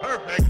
Perfect.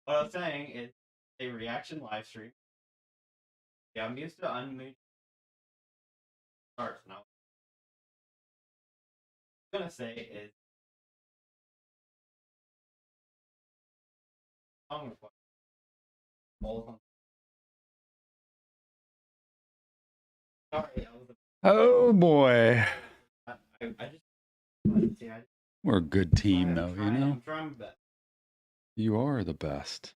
What I was saying is a reaction live stream. Yeah, I'm used to unmute starts now. What I'm gonna say is song request. Sorry, Oh boy. I just We're a good team though, you know? I'm trying my best. You are the best.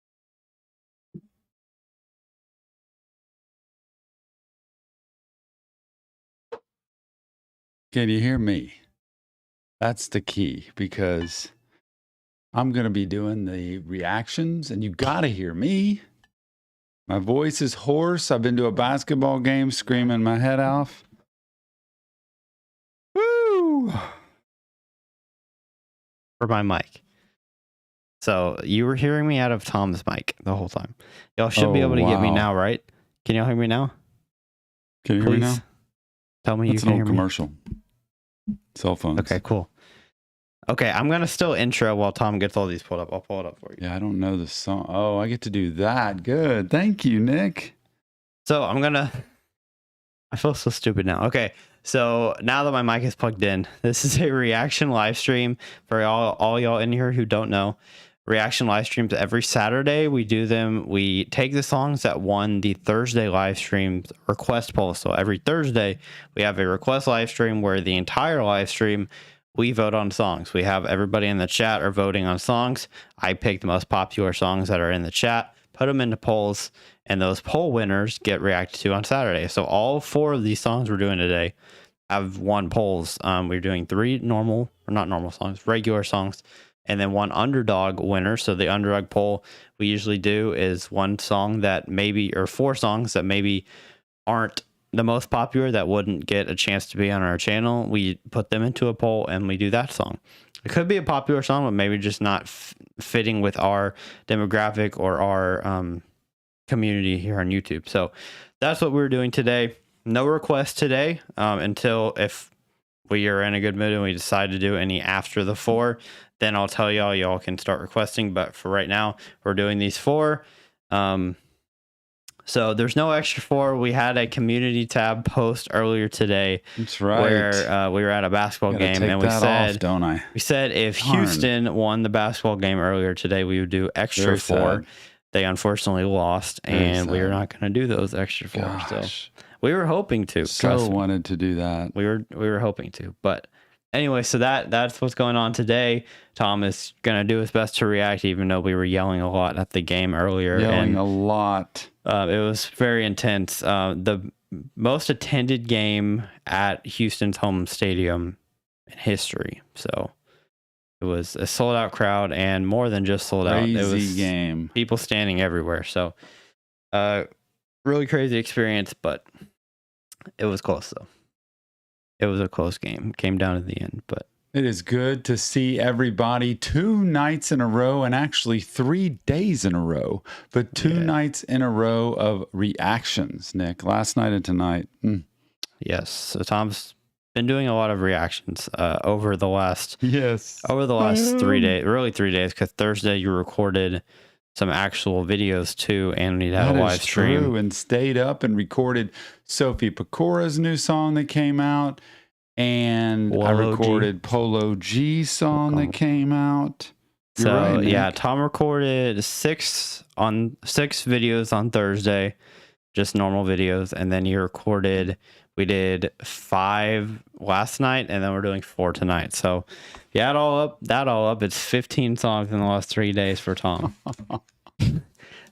Can you hear me? That's the key, because I'm going to be doing the reactions and you got to hear me. My voice is hoarse. I've been to a basketball game screaming my head off. Woo! For my mic. So you were hearing me out of Tom's mic the whole time. Y'all should be able to get me now, right? Can y'all hear me now? Can you hear me now? Tell me That's you can an hear old me. commercial. Cell phones. Okay, cool. Okay, I'm going to still intro while Tom gets all these pulled up. I'll pull it up for you. Yeah, I don't know the song. Oh, I get to do that. Good. Thank you, Nick. So I feel so stupid now. Okay, so now that my mic is plugged in, this is a reaction live stream for all y'all in here who don't know. Reaction live streams every Saturday. We do them. We take the songs that won the Thursday live stream request poll. So every Thursday we have a request live stream where the entire live stream we vote on songs. We have everybody in the chat are voting on songs. I pick the most popular songs that are in the chat, put them into polls, and those poll winners get reacted to on Saturday. So all 4 of these songs we're doing today have won polls. We're doing 3 regular songs, and then 1 underdog winner. So the underdog poll we usually do is 1 song that maybe, or 4 songs that maybe aren't the most popular, that wouldn't get a chance to be on our channel. We put them into a poll and we do that song. It could be a popular song, but maybe just not fitting with our demographic or our community here on YouTube. So that's what we're doing today. No requests today until if we are in a good mood and we decide to do any after the 4, then I'll tell y'all can start requesting. But for right now, we're doing these 4. So there's no extra 4. We had a community tab post earlier today. That's right. Where we were at a basketball game and we said if Houston won the basketball game earlier today, we would do extra 4. They unfortunately lost, and we are not going to do those extra 4. Gosh. So we were hoping to. So wanted to do that. We were hoping to, but anyway, so that's what's going on today. Tom is going to do his best to react, even though we were yelling a lot at the game earlier. Yelling a lot. It was very intense. The most attended game at Houston's home stadium in history. So it was a sold out crowd, and more than just sold out. It was game. People standing everywhere. So really crazy experience, but it was close though. It was a close game. It came down to the end, but It is good to see everybody 2 nights in a row and actually 3 days in a row, but 2 nights in a row of reactions, Nick, last night and tonight. Yes. So Tom's been doing a lot of reactions over the last 3 days, really 3 days, because Thursday you recorded some actual videos too, and we had a live stream. True, and stayed up and recorded Sophie Pecora's new song that came out. And I recorded Polo G's song that came out. So right, yeah, Tom recorded 6 videos on Thursday, just normal videos, and then we did 5 last night, and then we're doing 4 tonight. So yeah, that all up, it's 15 songs in the last 3 days for Tom.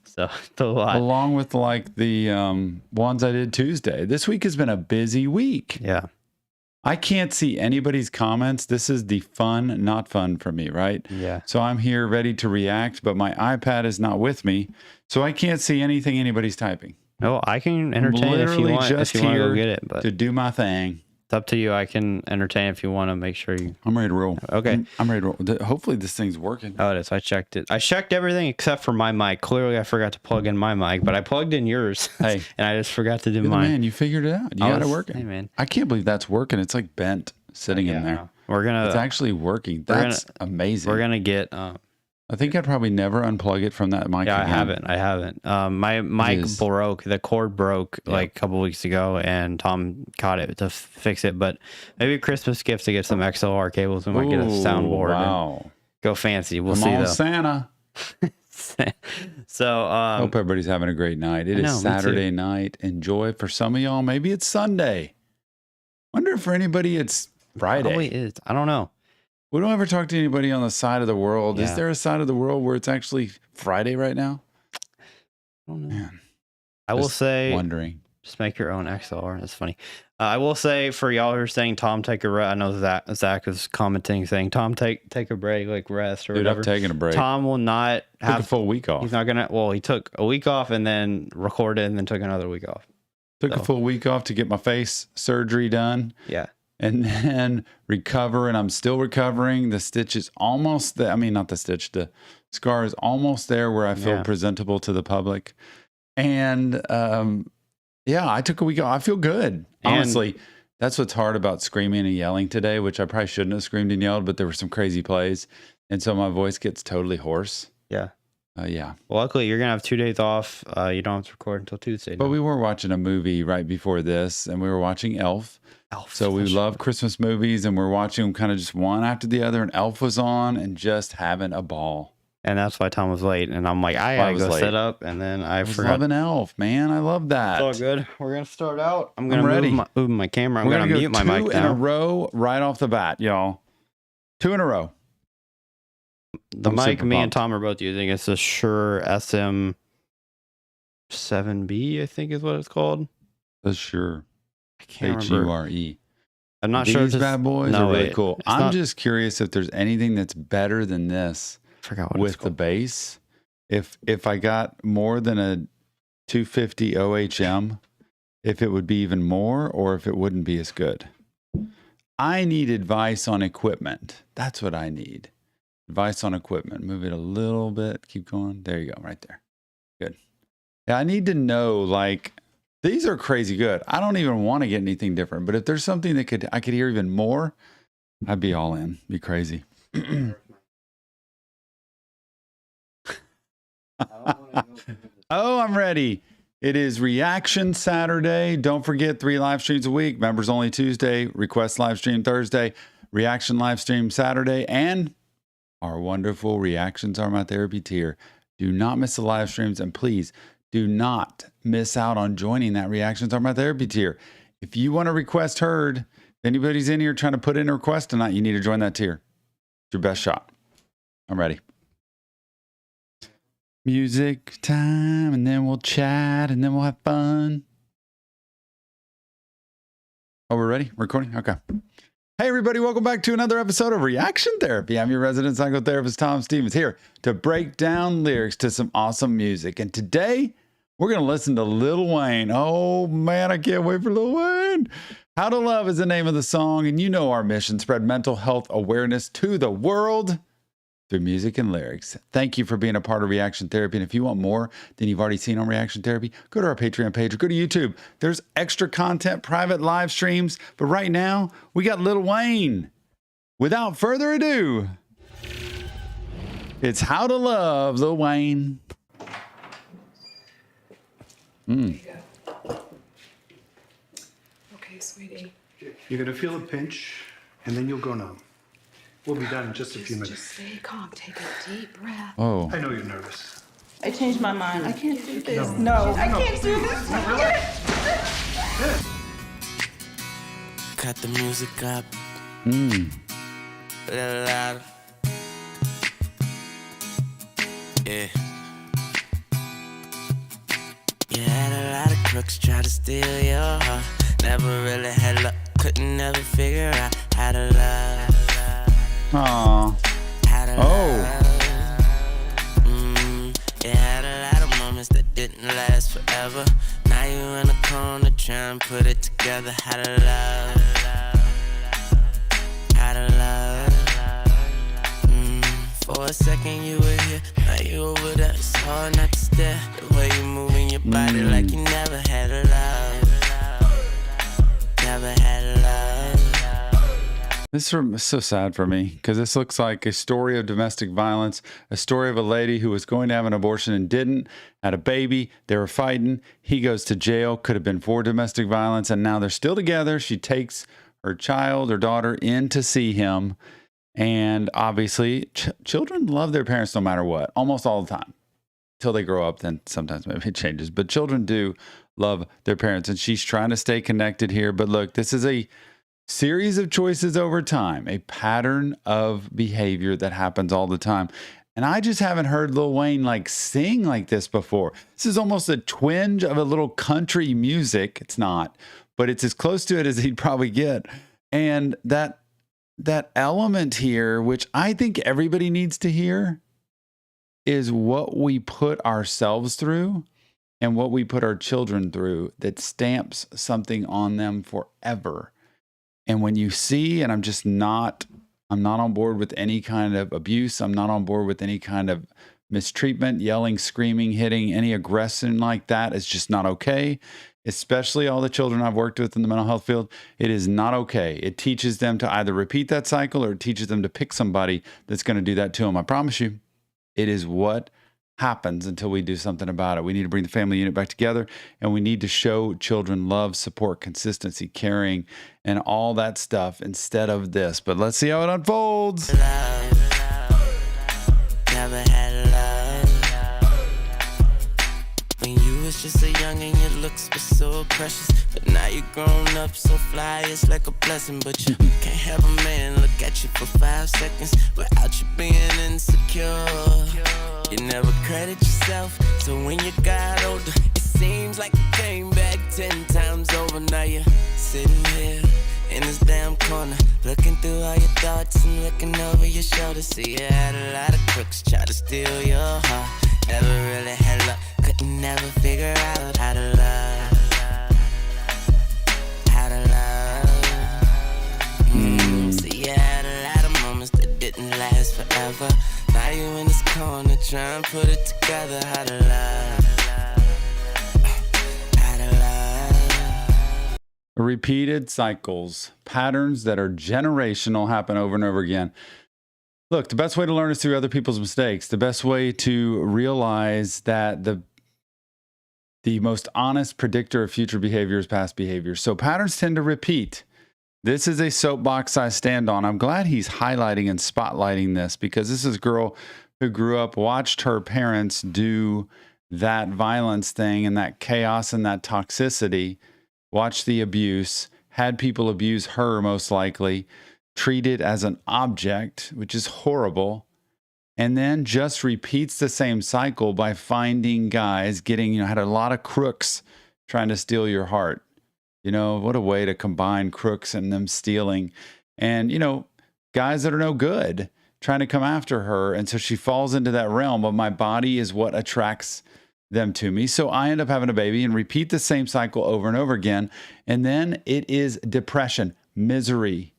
So it's a lot. Along with like the ones I did Tuesday. This week has been a busy week. Yeah. I can't see anybody's comments. This is the fun, not fun for me, right? Yeah. So I'm here ready to react, but my iPad is not with me, so I can't see anything anybody's typing. No, I can entertain if you want. Just if you want to here go get it, but to do my thing. It's up to you. I can entertain if you want to make sure you. I'm ready to roll. Okay. I'm ready to roll. Hopefully this thing's working. Oh, it is. I checked it. I checked everything except for my mic. Clearly, I forgot to plug in my mic, but I plugged in yours. Hey. And I just forgot to do You're mine. the man, you figured it out. You got it working. Hey, man. I can't believe that's working. It's like bent sitting in there. It's actually working. That's amazing. We're going to get. I think I'd probably never unplug it from that mic. Yeah, again. I haven't. My mic broke. The cord broke like a couple weeks ago, and Tom caught it to fix it. But maybe a Christmas gift to get some XLR cables. We might get a soundboard. Wow. Go fancy. We'll Come see on, though. Santa. So hope everybody's having a great night. It is Saturday night. Enjoy. For some of y'all, maybe it's Sunday. Wonder if for anybody it's Friday. Probably is. I don't know. We don't ever talk to anybody on the side of the world. Yeah. Is there a side of the world where it's actually Friday right now? I don't know. Man, I will say, wondering. Just make your own XLR. That's funny. I will say for y'all who are saying, Tom, take a rest. I know Zach is commenting saying, Tom, take a break, like rest or whatever. I'm taking a break. Tom will not have a full week off. He's not going to, well, he took a week off and then recorded and then took another week off. Took a full week off to get my face surgery done. Yeah. And then recover, and I'm still recovering. The stitch is almost there. I mean, not the stitch, the scar is almost there where I feel presentable to the public. And I took a week off. I feel good. Honestly, that's what's hard about screaming and yelling today, which I probably shouldn't have screamed and yelled, but there were some crazy plays. And so my voice gets totally hoarse. Yeah. Yeah. Well, luckily, you're going to have 2 days off. You don't have to record until Tuesday. But we were watching a movie right before this, and we were watching Elf. So we love Christmas movies, and we're watching them kind of just one after the other, and Elf was on and just having a ball. And that's why Tom was late. And I'm like, I got to go set up, and then I forgot. Loving Elf, man. I love that. It's all good. We're going to start out. I'm going to move my camera. I'm going to mute my mic now. 2 in a row right off the bat, y'all. 2 in a row. The mic me and Tom are both using. It's a Shure SM7B, I think is what it's called. The Shure. I can't HURE. I'm not sure. These bad boys are really cool. I'm just curious if there's anything that's better than this with the bass. If I got more than a 250 OHM, if it would be even more or if it wouldn't be as good. I need advice on equipment. That's what I need. Advice on equipment. Move it a little bit. Keep going. There you go. Right there. Good. Yeah, I need to know, like, these are crazy good. I don't even want to get anything different. But if there's something that I could hear even more, I'd be all in. Be crazy. Oh, I'm ready. It is Reaction Saturday. Don't forget 3 live streams a week. Members only Tuesday. Request live stream Thursday. Reaction live stream Saturday. And our wonderful Reactions Are My Therapy tier. Do not miss the live streams. And please do not miss out on joining that Reactions Are My Therapy tier. If you want a request heard, if anybody's in here trying to put in a request tonight, you need to join that tier. It's your best shot. I'm ready. Music time, and then we'll chat, and then we'll have fun. Oh, we're ready? Recording? Okay. Hey, everybody. Welcome back to another episode of Reaction Therapy. I'm your resident psychotherapist, Tom Stevens, here to break down lyrics to some awesome music. And today, we're going to listen to Lil Wayne. Oh, man, I can't wait for Lil Wayne. How to Love is the name of the song, and you know our mission, spread mental health awareness to the world through music and lyrics. Thank you for being a part of Reaction Therapy, and if you want more than you've already seen on Reaction Therapy, go to our Patreon page or go to YouTube. There's extra content, private live streams, but right now, we got Lil Wayne. Without further ado, it's How to Love, Lil Wayne. There you go. Okay, sweetie. You're going to feel a pinch, and then you'll go numb. We'll be done in just a few Just minutes. stay calm. Take a deep breath. Oh, I know you're nervous. I changed my mind. I can't do this. No, I can't do this. Cut the music up. A little louder. Yeah. You had a lot of crooks try to steal your heart. Never really had luck. Couldn't never figure out how to love. aw. How to Oh. love. You had a lot of moments that didn't last forever. Now you in a corner trying to put it together. How to love. How to love. For a second you were here, now you over there. It's hard not to stare. The way you moving your body like you never had a love. Never had a love. This is so sad for me because this looks like a story of domestic violence, a story of a lady who was going to have an abortion and didn't, had a baby, they were fighting, he goes to jail, could have been for domestic violence, and now they're still together. She takes her child, her daughter, in to see him, and obviously children love their parents no matter what, almost all the time. Until they grow up, then sometimes maybe it changes, but children do love their parents, and she's trying to stay connected here. But look, this is a series of choices over time, a pattern of behavior that happens all the time. And I just haven't heard Lil Wayne like sing like this before. This is almost a twinge of a little country music. It's not, but it's as close to it as he'd probably get. And that element here, which I think everybody needs to hear, is what we put ourselves through and what we put our children through that stamps something on them forever. And when you see, and I'm not on board with any kind of abuse. I'm not on board with any kind of mistreatment, yelling, screaming, hitting, any aggression like that is just not okay. Especially all the children I've worked with in the mental health field. It is not okay. It teaches them to either repeat that cycle or it teaches them to pick somebody that's going to do that to them. I promise you, it is what happens until we do something about it. We need to bring the family unit back together, and we need to show children love, support, consistency, caring, and all that stuff instead of this. But let's see how it unfolds. Never had love. When you was just a young and your looks were so precious, but now you're grown up so fly, it's like a blessing. But you can't have a man look at you for 5 seconds without you being insecure. You never credit yourself, so when you got older, it seems like you came back 10 times over. Now you're sitting here in this damn corner, looking through all your thoughts and looking over your shoulder. See, you had a lot of crooks try to steal your heart. Never really had luck, couldn't never figure out how to love. How to love. See, you had a lot of moments that didn't last forever. Now you in this corner trying to put it together. How to love. How to love. Repeated cycles, patterns that are generational happen over and over again. Look, the best way to learn is through other people's mistakes. The best way to realize that the most honest predictor of future behavior is past behavior. So patterns tend to repeat. This is a soapbox I stand on. I'm glad he's highlighting and spotlighting this because this is a girl who grew up, watched her parents do that violence thing and that chaos and that toxicity, watched the abuse, had people abuse her most likely, treated as an object, which is horrible, and then just repeats the same cycle by finding guys getting, had a lot of crooks trying to steal your heart. What a way to combine crooks and them stealing. And, guys that are no good trying to come after her. And so she falls into that realm of my body is what attracts them to me. So I end up having a baby and repeat the same cycle over and over again. And then it is depression, misery,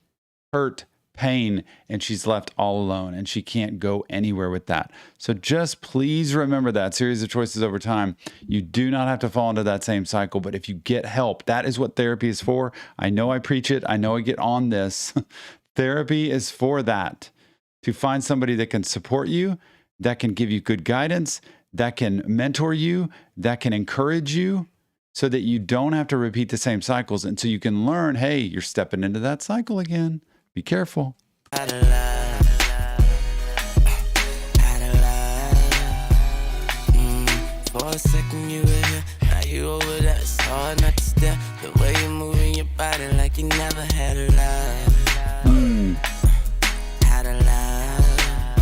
hurt, pain, and she's left all alone and she can't go anywhere with that. So just please remember that series of choices over time. You do not have to fall into that same cycle, but if you get help, that is what therapy is for. I know I preach it. I know I get on this. Therapy is for that, to find somebody that can support you, that can give you good guidance, that can mentor you, that can encourage you so that you don't have to repeat the same cycles. And so you can learn, hey, you're stepping into that cycle again. Be careful. For a second you were here, now you over there. It's hard not to stare. The way you're moving your body like you never had a life. Had a life.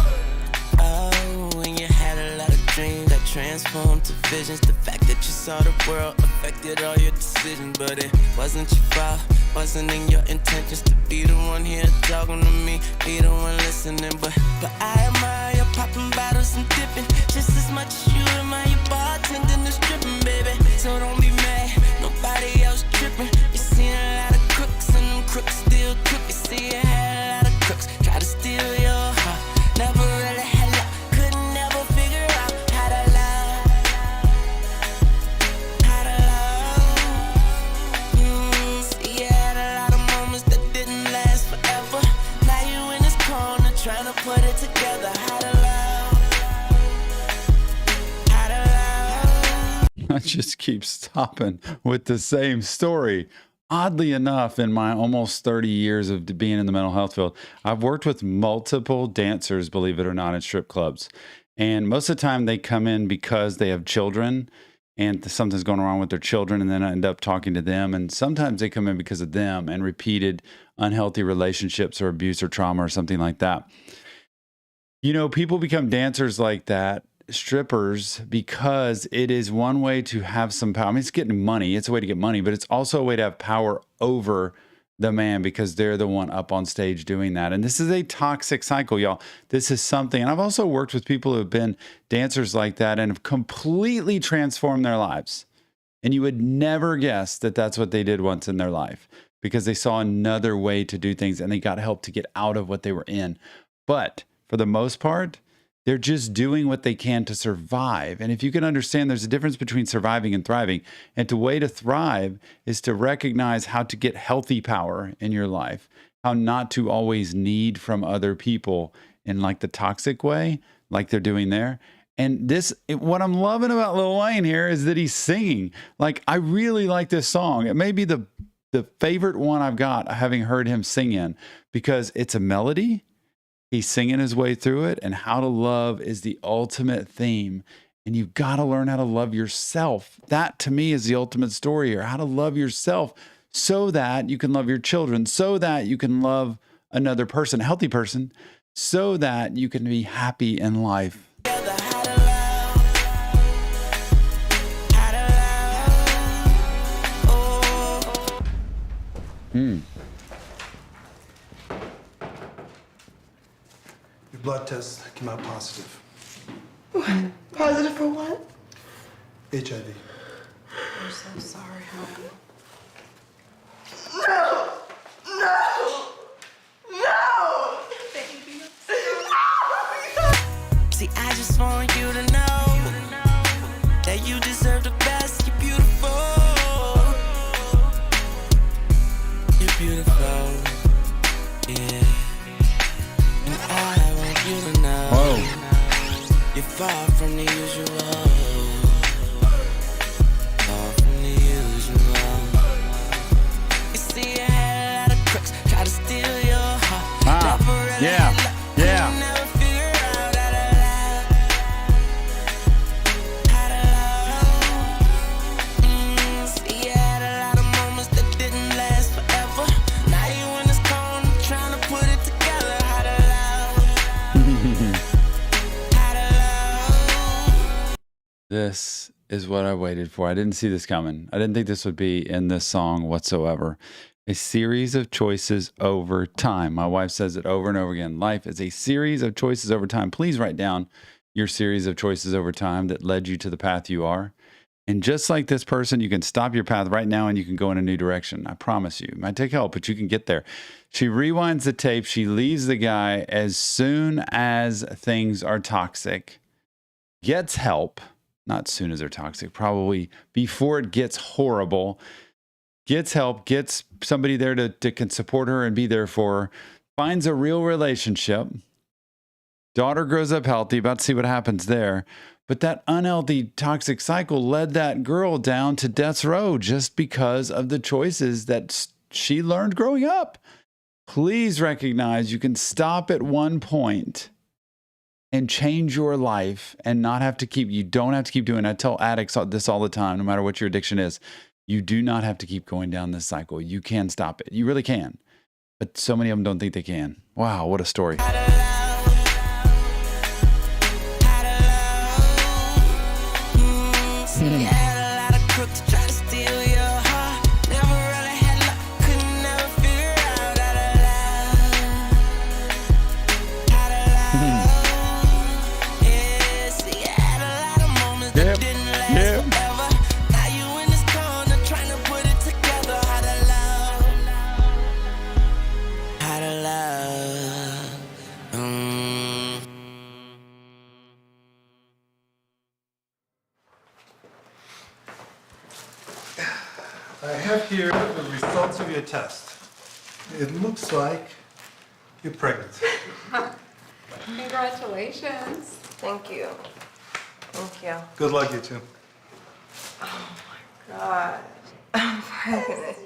Oh, when you had a lot of dreams that transformed to visions. The fact that you saw the world affected all your decisions, but it wasn't your fault. Wasn't in your intentions to be the one here talking to me, be the one listening, but I admire your popping bottles and dipping just as much as you admire your bartending and stripping, baby. So don't be mad, nobody else tripping. You seen a lot of crooks and them crooks still crook. You see you had a lot of crooks try to steal your heart. Never really had luck, couldn't never figure out how to love. How to love. See you had a lot of moments that didn't last forever. Now you in this corner trying to put it together. How to love. How to love. I just keep stopping with the same story. Oddly enough, in my almost 30 years of being in the mental health field, I've worked with multiple dancers, believe it or not, in strip clubs. And most of the time they come in because they have children and something's going wrong with their children, and then I end up talking to them. And sometimes they come in because of them and repeated unhealthy relationships or abuse or trauma or something like that. You know, people become dancers like that, strippers, because it is one way to have some power. I mean, it's getting money. It's a way to get money, but it's also a way to have power over the man because they're the one up on stage doing that. And this is a toxic cycle, y'all. This is something. And I've also worked with people who have been dancers like that and have completely transformed their lives. And you would never guess that that's what they did once in their life because they saw another way to do things and they got help to get out of what they were in. But for the most part, they're just doing what they can to survive. And if you can understand there's a difference between surviving and thriving, and the way to thrive is to recognize how to get healthy power in your life, how not to always need from other people in like the toxic way, like they're doing there. And what I'm loving about Lil Wayne here is that he's singing. Like, I really like this song. It may be the favorite one I've got having heard him sing in because it's a melody. He's singing his way through it, and how to love is the ultimate theme. And you've got to learn how to love yourself. That, to me, is the ultimate story here. How to love yourself so that you can love your children, so that you can love another person, a healthy person, so that you can be happy in life. Your blood test came out positive. Positive for what? HIV. I'm so sorry, hon. No! No! No! Baby. See, I just want you to know that you deserve the best. You're beautiful. You're beautiful. Yeah. And I want you to know. Whoa. You're far from the usual. Far from the usual. You see, I had a lot of crooks try to steal your heart. Never really Yeah. had luck. Yeah. Couldn't never figure out how to love. How to love. See, I had a lot of moments that didn't last forever. Now you in this corner trying to put it together. How to love. How to love. This is what I waited for. I didn't see this coming. I didn't think this would be in this song whatsoever. A series of choices over time. My wife says it over and over again. Life is a series of choices over time. Please write down your series of choices over time that led you to the path you are. And just like this person, you can stop your path right now and you can go in a new direction. I promise you. It might take help, but you can get there. She rewinds the tape. She leaves the guy as soon as things are toxic, gets help, not soon as they're toxic, probably before it gets horrible, gets help, gets somebody there to can support her and be there for her, finds a real relationship. Daughter grows up healthy, about to see what happens there. But that unhealthy, toxic cycle led that girl down to death's row just because of the choices that she learned growing up. Please recognize you can stop at one point and change your life and not have to you don't have to keep doing it. I tell addicts this all the time, no matter what your addiction is. You do not have to keep going down this cycle. You can stop it. You really can. But so many of them don't think they can. Wow, what a story. I have here the results of your test. It looks like you're pregnant. Congratulations. Thank you. Thank you. Good luck, you two. Oh my God. I'm pregnant.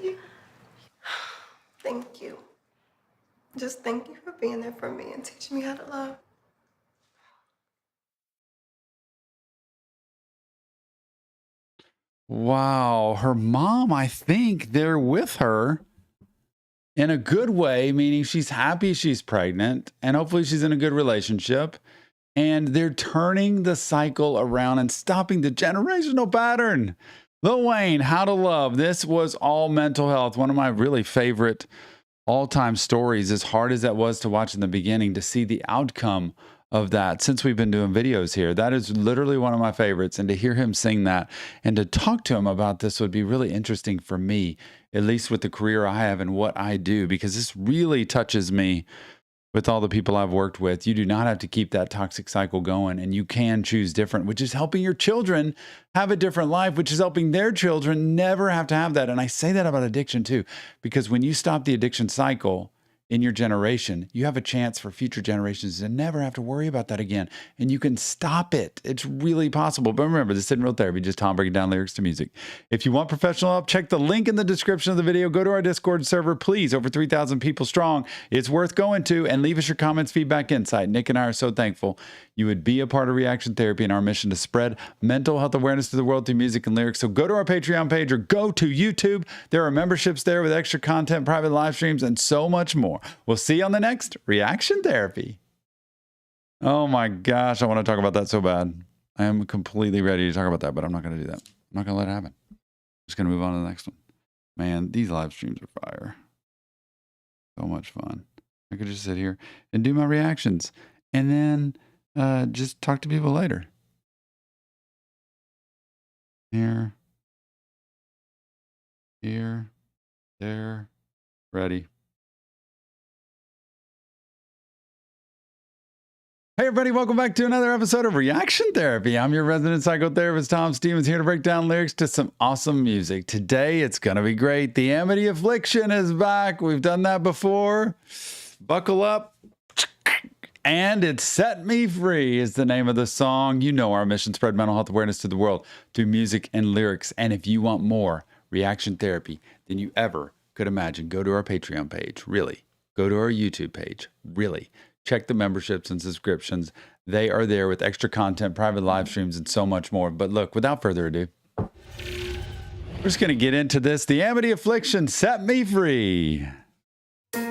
Thank you. Just thank you for being there for me and teaching me how to love. Wow. Her mom, I think they're with her in a good way, meaning she's happy she's pregnant and hopefully she's in a good relationship. And they're turning the cycle around and stopping the generational pattern. Lil Wayne, How to Love. This was all mental health. One of my really favorite all-time stories, as hard as that was to watch in the beginning, to see the outcome of that since we've been doing videos here. That is literally one of my favorites. And to hear him sing that and to talk to him about this would be really interesting for me, at least with the career I have and what I do, because this really touches me with all the people I've worked with. You do not have to keep that toxic cycle going, and you can choose different, which is helping your children have a different life, which is helping their children never have to have that. And I say that about addiction too, because when you stop the addiction cycle in your generation, you have a chance for future generations to never have to worry about that again. And you can stop it. It's really possible. But remember, this isn't real therapy, just Tom breaking down lyrics to music. If you want professional help, check the link in the description of the video. Go to our Discord server, please. Over 3,000 people strong. It's worth going to. And leave us your comments, feedback, insight. Nick and I are so thankful you would be a part of Reaction Therapy and our mission to spread mental health awareness to the world through music and lyrics. So go to our Patreon page or go to YouTube. There are memberships there with extra content, private live streams, and so much more. We'll see you on the next Reaction Therapy. Oh my gosh, I want to talk about that so bad. I am completely ready to talk about that, but I'm not going to do that. I'm not going to let it happen. I'm just going to move on to the next one. Man, these live streams are fire. So much fun. I could just sit here and do my reactions and then just talk to people later. Here, there, ready. Hey everybody, welcome back to another episode of Reaction Therapy. I'm your resident psychotherapist, Tom Stevens, here to break down lyrics to some awesome music. Today, it's going to be great. The Amity Affliction is back. We've done that before. Buckle up. And It Set Me Free is the name of the song. You know our mission, spread mental health awareness to the world through music and lyrics. And if you want more Reaction Therapy than you ever could imagine, go to our Patreon page. Really. Go to our YouTube page. Really. Check the memberships and subscriptions. They are there with extra content, private live streams, and so much more. But look, without further ado, we're just going to get into this. The Amity Affliction, Set Me Free. Woo!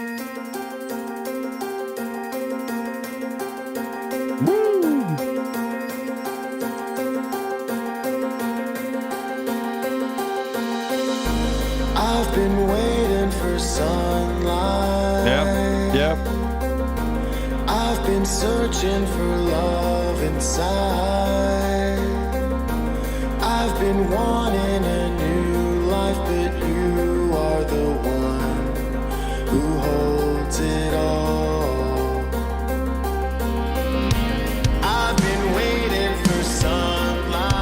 I've been waiting for sunlight. Yep. I've been searching for love inside. I've been wanting a new life, but you are the one who holds it all. I've been waiting for sunlight.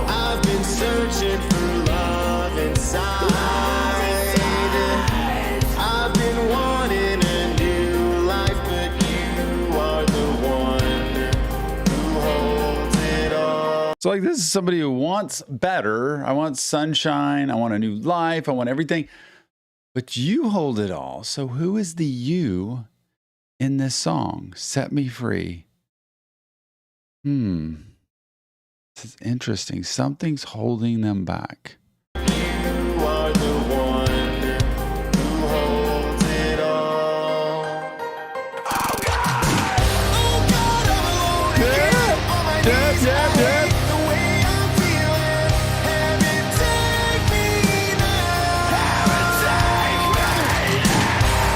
I've been searching for love inside. I've been wanting a new life, but you are the one who holds it all. So like this is somebody who wants better. I want sunshine. I want a new life. I want everything. But you hold it all. So who is the you in this song? Set me free. This is interesting. Something's holding them back. You are the one who holds it all. Oh God, I'm alone again. On my knees, I hate the way I'm feeling. Heaven, take me now. Heaven, take me now.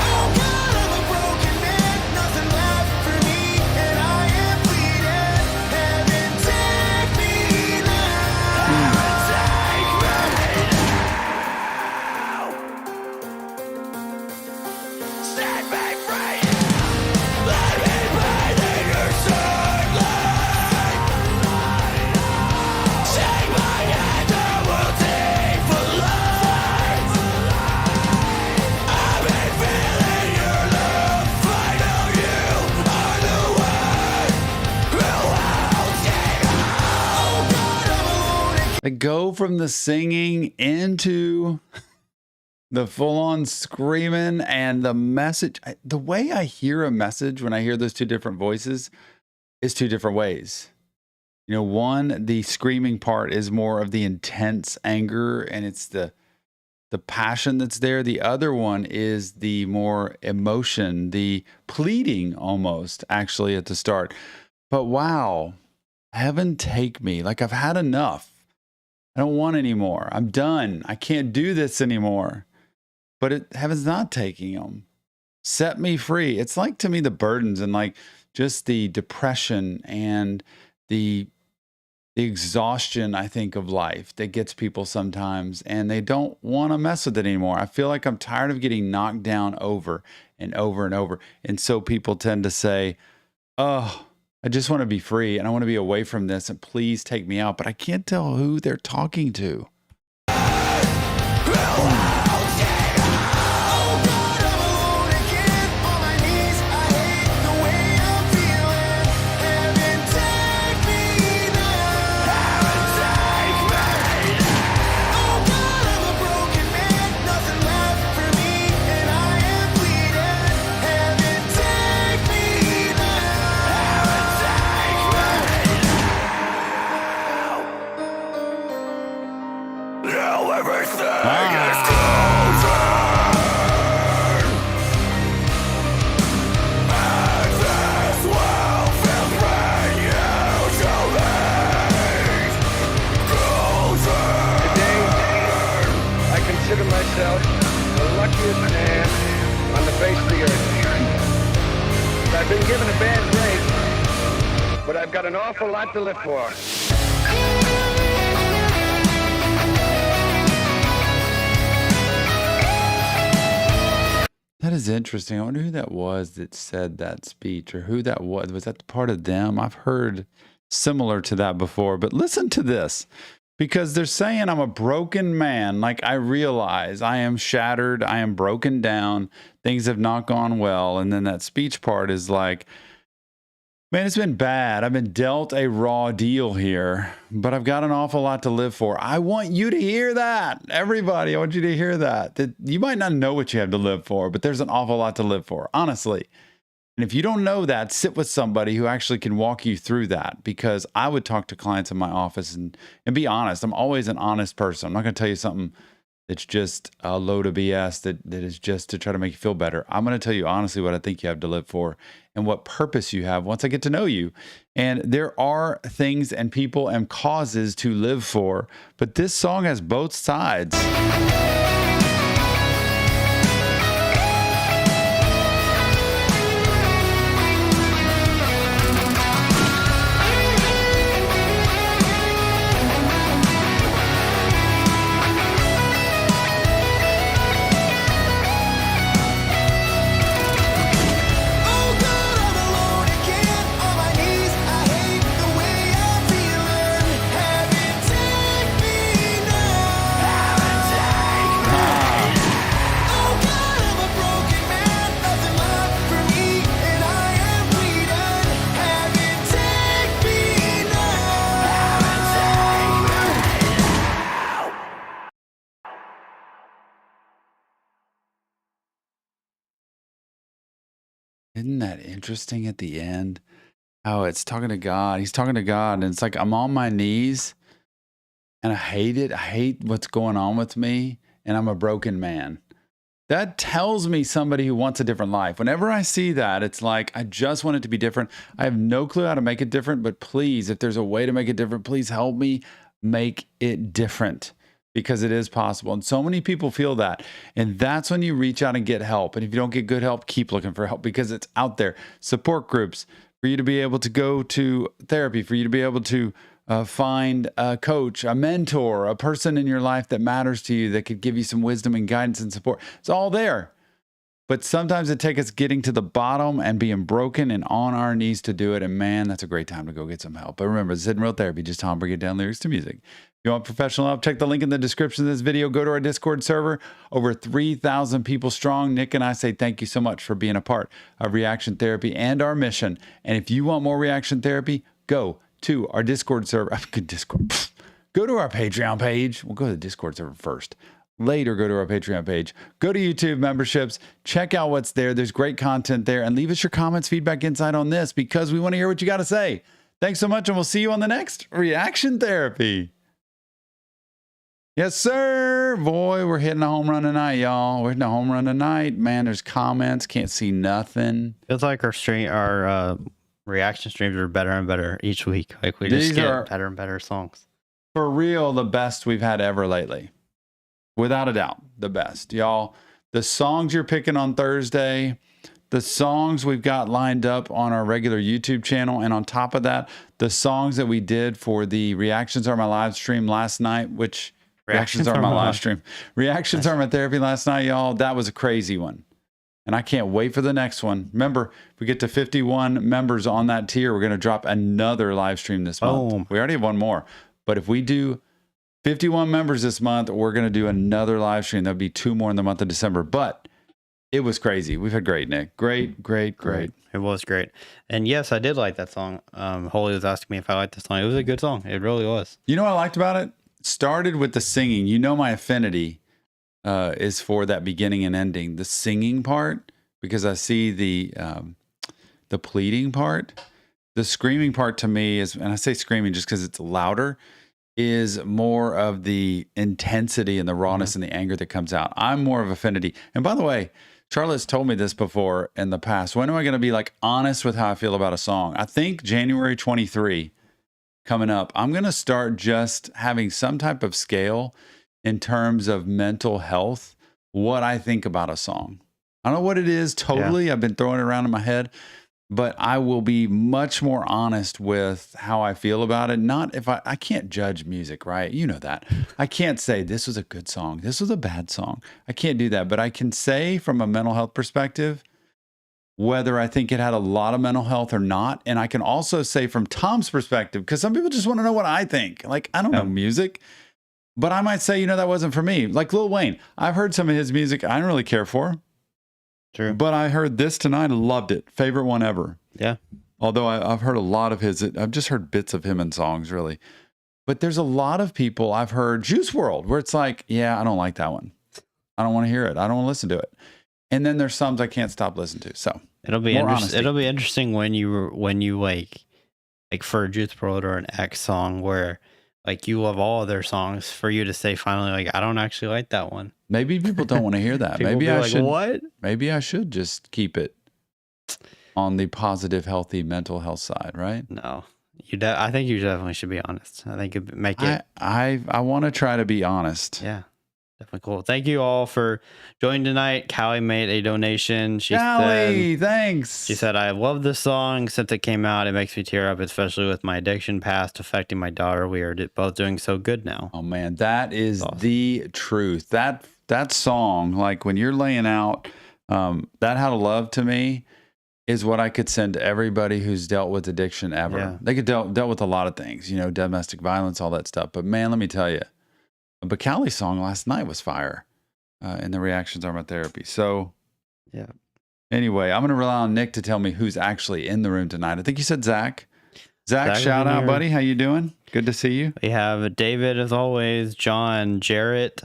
Oh God, I'm a broken man, nothing left for me, and I am bleeding. Heaven, take me now. Heaven, take me now. Set me free. Let me breathe in your sunlight. Take my hand, I will take for life. I've been feeling your love. I know you are the one who holds it all. Oh God, I'm alone again. They go from the singing into the full-on screaming and the message. The way I hear a message when I hear those two different voices is two different ways. You know, one, the screaming part is more of the intense anger and it's the passion that's there. The other one is the more emotion, the pleading almost actually at the start. But wow, heaven take me. Like I've had enough. I don't want any more. I'm done. I can't do this anymore. But heaven's not taking them. Set me free. It's like to me the burdens and like just the depression and the exhaustion, I think, of life that gets people sometimes, and they don't want to mess with it anymore. I feel like I'm tired of getting knocked down over and over and over. And so people tend to say, oh, I just want to be free and I want to be away from this and please take me out. But I can't tell who they're talking to. myself the luckiest man on the face of the earth. I've been given a bad break, but I've got an awful lot to live for. That is interesting. I wonder who that was that said that speech, or who that was. Was that part of them? I've heard similar to that before, but listen to this, because they're saying I'm a broken man. Like, I realize I am shattered. I am broken down. Things have not gone well. And then that speech part is like, man, it's been bad. I've been dealt a raw deal here, but I've got an awful lot to live for. I want you to hear that. Everybody, I want you to hear that. That you might not know what you have to live for, but there's an awful lot to live for, honestly. And if you don't know that, sit with somebody who actually can walk you through that, because I would talk to clients in my office and be honest. I'm always an honest person. I'm not going to tell you something that's just a load of BS that is just to try to make you feel better. I'm going to tell you honestly what I think you have to live for and what purpose you have once I get to know you. And there are things and people and causes to live for, but this song has both sides. Isn't that interesting at the end? How it's talking to God. He's talking to God, and it's like I'm on my knees, and I hate it. I hate what's going on with me, and I'm a broken man. That tells me somebody who wants a different life. Whenever I see that, it's like, I just want it to be different. I have no clue how to make it different, but please, if there's a way to make it different, please help me make it different, because it is possible. And so many people feel that. And that's when you reach out and get help. And if you don't get good help, keep looking for help, because it's out there. Support groups for you to be able to go to therapy, for you to be able to find a coach, a mentor, a person in your life that matters to you that could give you some wisdom and guidance and support. It's all there. But sometimes it takes us getting to the bottom and being broken and on our knees to do it. And man, that's a great time to go get some help. But remember, this isn't real therapy, just Tom breaking down lyrics to music. If you want professional help, check the link in the description of this video. Go to our Discord server, over 3,000 people strong. Nick and I say thank you so much for being a part of Reaction Therapy and our mission. And if you want more Reaction Therapy, go to our Discord server. Go to our Patreon page. We'll go to the Discord server first. Later, go to our Patreon page. Go to YouTube memberships. Check out what's there. There's great content there. And leave us your comments, feedback, insight on this, because we want to hear what you got to say. Thanks so much, and we'll see you on the next Reaction Therapy. Yes, sir. Boy, we're hitting a home run tonight, y'all. We're hitting a home run tonight. Man, there's comments. Can't see nothing. Feels like our reaction streams are better and better each week. Like we just get better and better songs. For real, the best we've had ever lately. Without a doubt, the best. Y'all, the songs you're picking on Thursday, the songs we've got lined up on our regular YouTube channel, and on top of that, the songs that we did for the Reactions Are My live stream last night, which Reactions Are My live stream. Reactions Are My therapy last night, y'all. That was a crazy one. And I can't wait for the next one. Remember, if we get to 51 members on that tier, we're going to drop another live stream this month. We already have one more. But if we do 51 members this month, we're going to do another live stream. There'll be 2 more in the month of December. But it was crazy. We've had great, Nick. Great. It was great. And yes, I did like that song. Holly was asking me if I liked the song. It was a good song. It really was. You know what I liked about it? It started with the singing. You know my affinity is for that beginning and ending. The singing part, because I see the pleading part. The screaming part to me is, and I say screaming just because it's louder, is more of the intensity and the rawness and the anger that comes out. I'm more of affinity. And by the way, Charlotte's told me this before in the past. When am I going to be like honest with how I feel about a song? I think January 23 coming up, I'm going to start just having some type of scale in terms of mental health, what I think about a song. I don't know what it is totally. Yeah. I've been throwing it around in my head, but I will be much more honest with how I feel about it. Not if I can't judge music, right? You know that. I can't say this was a good song, this was a bad song. I can't do that, but I can say from a mental health perspective, whether I think it had a lot of mental health or not. And I can also say from Tom's perspective, because some people just want to know what I think. Like, I don't know music, but I might say, that wasn't for me. Like Lil Wayne, I've heard some of his music I don't really care for. True. But I heard this tonight, loved it. Favorite one ever. Yeah. Although I've heard a lot of his, I've just heard bits of him in songs, really. But there's a lot of people I've heard, Juice WRLD, where it's like, yeah, I don't like that one. I don't want to hear it. I don't want to listen to it. And then there's some I can't stop listening to. So it'll be interesting. It'll be interesting when you like for a Juice WRLD or an X song where like you love all of their songs, for you to say finally like I don't actually like that one. Maybe people don't want to hear that. Maybe I should. What? Maybe I should just keep it on the positive, healthy mental health side, right? No, I think you definitely should be honest. I think it'd make it. I want to try to be honest. Yeah. Definitely cool. Thank you all for joining tonight. Callie made a donation. Callie, thanks. She said, I love this song. Since it came out, it makes me tear up, especially with my addiction past affecting my daughter. We are both doing so good now. Oh, man, that is awesome. The truth. That song, like when you're laying out, that How to Love to me is what I could send to everybody who's dealt with addiction ever. Yeah. They could dealt with a lot of things, domestic violence, all that stuff. But man, let me tell you, but Callie's song last night was fire, and the Reactions Are My Therapy. So, yeah. Anyway, I'm going to rely on Nick to tell me who's actually in the room tonight. I think you said Zach. Zach, shout out, buddy. How you doing? Good to see you. We have David, as always, John, Jarrett,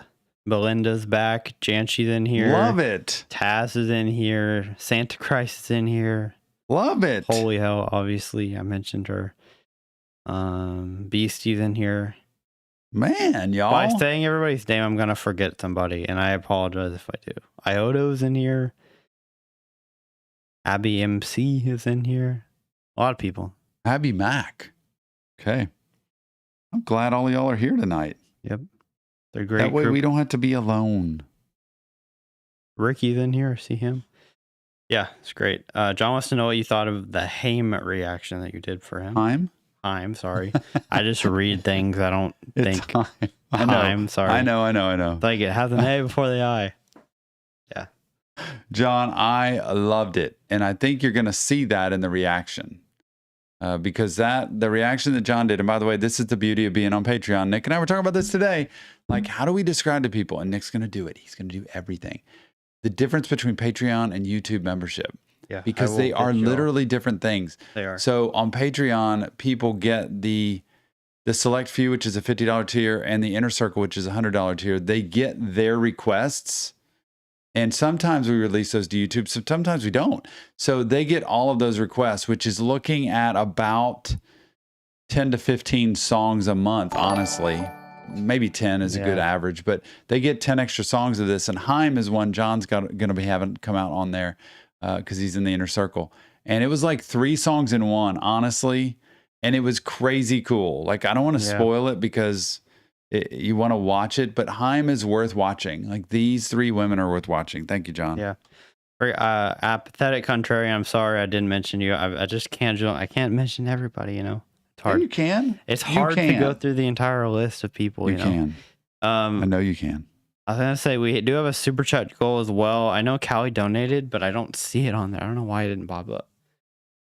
Belinda's back. Janchi's in here. Love it. Taz is in here. Santa Christ is in here. Love it. Holy hell, obviously. I mentioned her. Beastie's in here. Man, y'all. By saying everybody's name, I'm going to forget somebody, and I apologize if I do. Ioto's in here. Abby MC is in here. A lot of people. Abby Mack. Okay. I'm glad all y'all are here tonight. Yep. They're great. That way group. we don't have to be alone. Ricky's in here. See him? Yeah, it's great. John wants to know what you thought of the Haim reaction that you did for him. Haim, sorry. I just read things. I don't think. Time. I know. Haim, sorry. I know. Like it has an A before the I. Yeah. John, I loved it. And I think you're going to see that in the reaction. Because the reaction that John did, and by the way, this is the beauty of being on Patreon. Nick and I were talking about this today. Like, how do we describe to people? And Nick's going to do it. He's going to do everything. The difference between Patreon and YouTube membership. Yeah. Because they are literally different things. They are. So on Patreon, people get the select few, which is a $50 tier, and the inner circle, which is a $100 tier. They get their requests. And sometimes we release those to YouTube, so sometimes we don't. So they get all of those requests, which is looking at about 10 to 15 songs a month, honestly. Maybe 10 is a good average, but they get 10 extra songs of this. And Haim is one John's going to be having come out on there because he's in the inner circle. And it was like 3 songs in one, honestly. And it was crazy cool. Like, I don't want to spoil it because you want to watch it, but Haim is worth watching. Like, these 3 women are worth watching. Thank you, John. Yeah. Apathetic Contrarian, I'm sorry I didn't mention you. I just can't. I can't mention everybody, you know. It's hard. Yeah, you can. It's hard to go through the entire list of people, you know. Can. I know you can. I was going to say, we do have a super chat goal as well. I know Callie donated, but I don't see it on there. I don't know why it didn't pop up.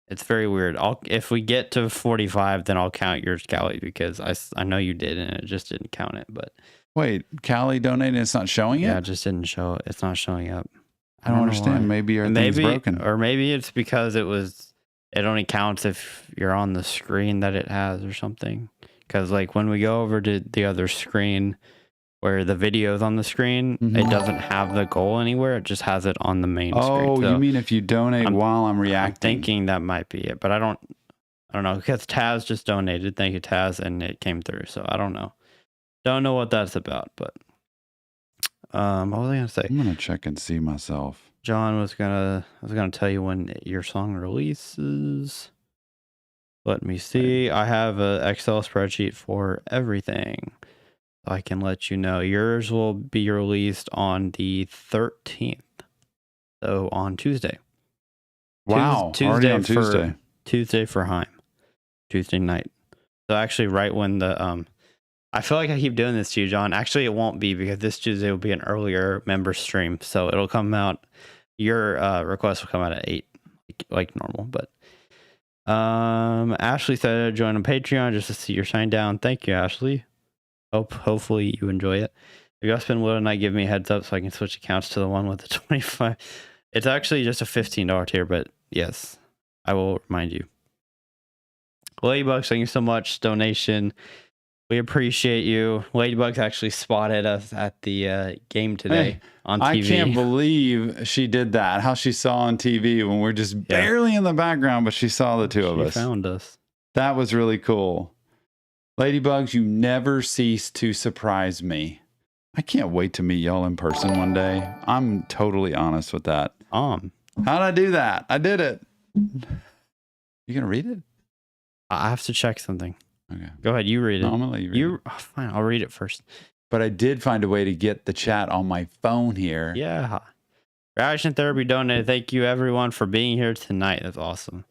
It's very weird. If we get to 45, then I'll count yours, Callie, because I know you did, and it just didn't count it. But wait, Callie donated, it's not showing it? Yeah, it just didn't show. It's not showing up. I don't understand. Maybe your thing's broken. Or maybe it's because it only counts if you're on the screen that it has or something. Because like when we go over to the other screen where the video's on the screen, it doesn't have the goal anywhere. It just has it on the main screen. Oh, So you mean if you donate while I'm reacting? I'm thinking that might be it, but I don't know, because Taz just donated. Thank you, Taz, and it came through. So I don't know. Don't know what that's about, but what was I gonna say? I'm gonna check and see myself. John I was gonna tell you when your song releases. Let me see. I have an Excel spreadsheet for everything. I can let you know. Yours will be released on the 13th. So on Tuesday. Wow. Already on Tuesday. Tuesday for Haim. Tuesday night. So actually right when the I feel like I keep doing this to you, John. Actually it won't be, because this Tuesday will be an earlier member stream. So it'll come out, your request will come out at 8 like normal, but Ashley said join on Patreon just to see your sign down. Thank you, Ashley. Hopefully you enjoy it. If you guys spend little tonight, give me a heads up so I can switch accounts to the one with the 25. It's actually just a $15 tier, but yes, I will remind you. Ladybugs, thank you so much. Donation. We appreciate you. Ladybugs actually spotted us at the game today on TV. I can't believe she did that. How she saw on TV when we're just barely in the background, but she saw the two of us. She found us. That was really cool. Ladybugs, you never cease to surprise me. I can't wait to meet y'all in person one day. I'm totally honest with that. How'd I do that? I did it. You gonna read it? I have to check something. Okay. Go ahead. You read it. No, I'm gonna let you read it. Fine. I'll read it first. But I did find a way to get the chat on my phone here. Yeah. Reaction Therapy donated. Thank you, everyone, for being here tonight. That's awesome.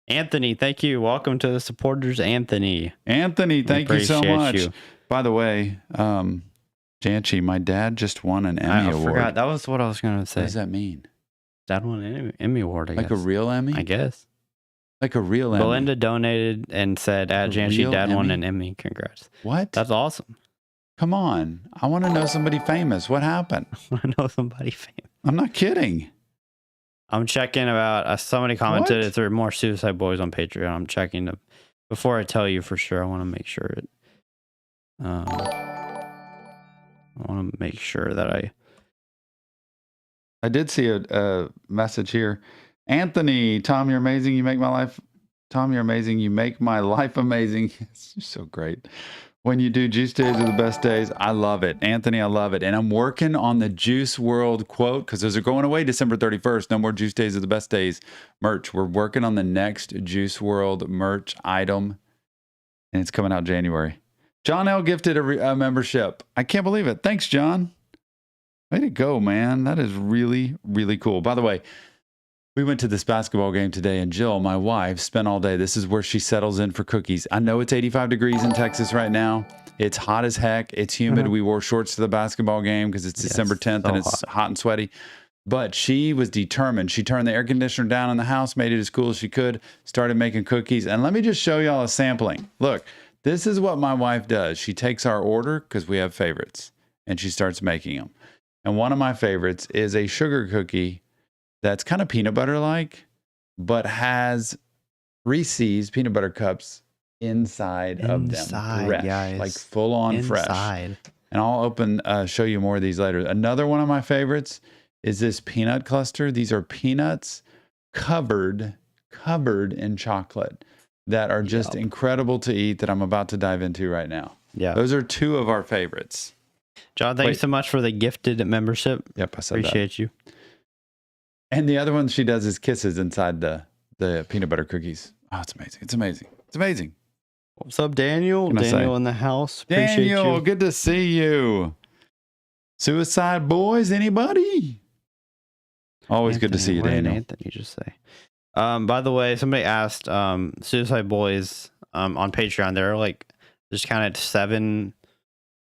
Anthony, thank you. Welcome to the supporters, Anthony. Anthony, thank you so much. You. By the way, Janchi, my dad just won an Emmy Award. I forgot. That was what I was going to say. What does that mean? Dad won an Emmy Award, I guess. Like a real Emmy? I guess. Like a real Emmy. Belinda donated and said, Janchi, Dad won an Emmy. Congrats. What? That's awesome. Come on. I want to know somebody famous. What happened? I want to know somebody famous. I'm not kidding. I'm checking about, somebody commented if there are more Suicide Boys on Patreon. I'm checking before I tell you for sure. I want to make sure it. I want to make sure that I did see a message here. Anthony, Tom, you're amazing. You make my life. Tom, you're amazing. You make my life amazing. It's just so great. When you do Juice Days are the best days. I love it. Anthony, I love it. And I'm working on the Juice World quote because those are going away December 31st. No more Juice Days are the best days merch. We're working on the next Juice World merch item, and it's coming out January. John L. gifted a membership. I can't believe it. Thanks, John. Way to go, man. That is really, really cool. By the way, we went to this basketball game today, and Jill, my wife, spent all day. This is where she settles in for cookies. I know it's 85 degrees in Texas right now. It's hot as heck. It's humid. We wore shorts to the basketball game because it's December 10th and it's hot and sweaty. But she was determined. She turned the air conditioner down in the house, made it as cool as she could, started making cookies. And let me just show y'all a sampling. Look, this is what my wife does. She takes our order because we have favorites, and she starts making them. And one of my favorites is a sugar cookie that's kind of peanut butter like, but has Reese's peanut butter cups inside of them. Fresh, guys. like full on fresh. And I'll show you more of these later. Another one of my favorites is this peanut cluster. These are peanuts covered in chocolate that are just incredible to eat that I'm about to dive into right now. Yeah. Those are two of our favorites. John, thank you so much for the gifted membership. Yep, I said Appreciate you. And the other one she does is kisses inside the peanut butter cookies. Oh, it's amazing. It's amazing. It's amazing. What's up, Daniel? Daniel in the house. Appreciate Daniel, you. good to see you. Suicide Boys, anybody? Always good to see you, what did Daniel. Anthony just say? By the way, somebody asked Suicide Boys on Patreon. There are just counted 7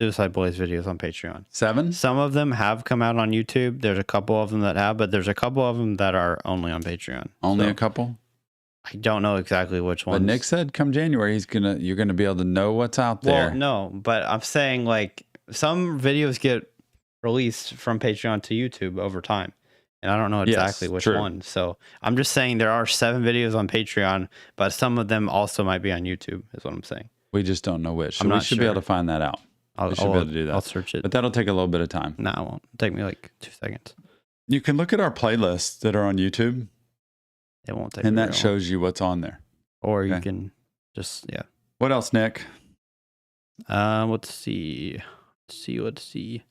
Suicide Boys videos on Patreon. 7? Some of them have come out on YouTube. There's a couple of them that have, but there's a couple of them that are only on Patreon. Only a couple? I don't know exactly which ones. But Nick said come January you're gonna be able to know what's out there. Well, no, but I'm saying some videos get released from Patreon to YouTube over time. And I don't know exactly which one. So I'm just saying there are 7 videos on Patreon, but some of them also might be on YouTube, is what I'm saying. We just don't know which. So I'm we not should be able to find that out. We should be able to do that. I'll search it. But that'll take a little bit of time. No, it won't. It'll take me 2 seconds. You can look at our playlists that are on YouTube. It won't take and me that shows you what's on there. Or you can just, What else, Nick? Let's see.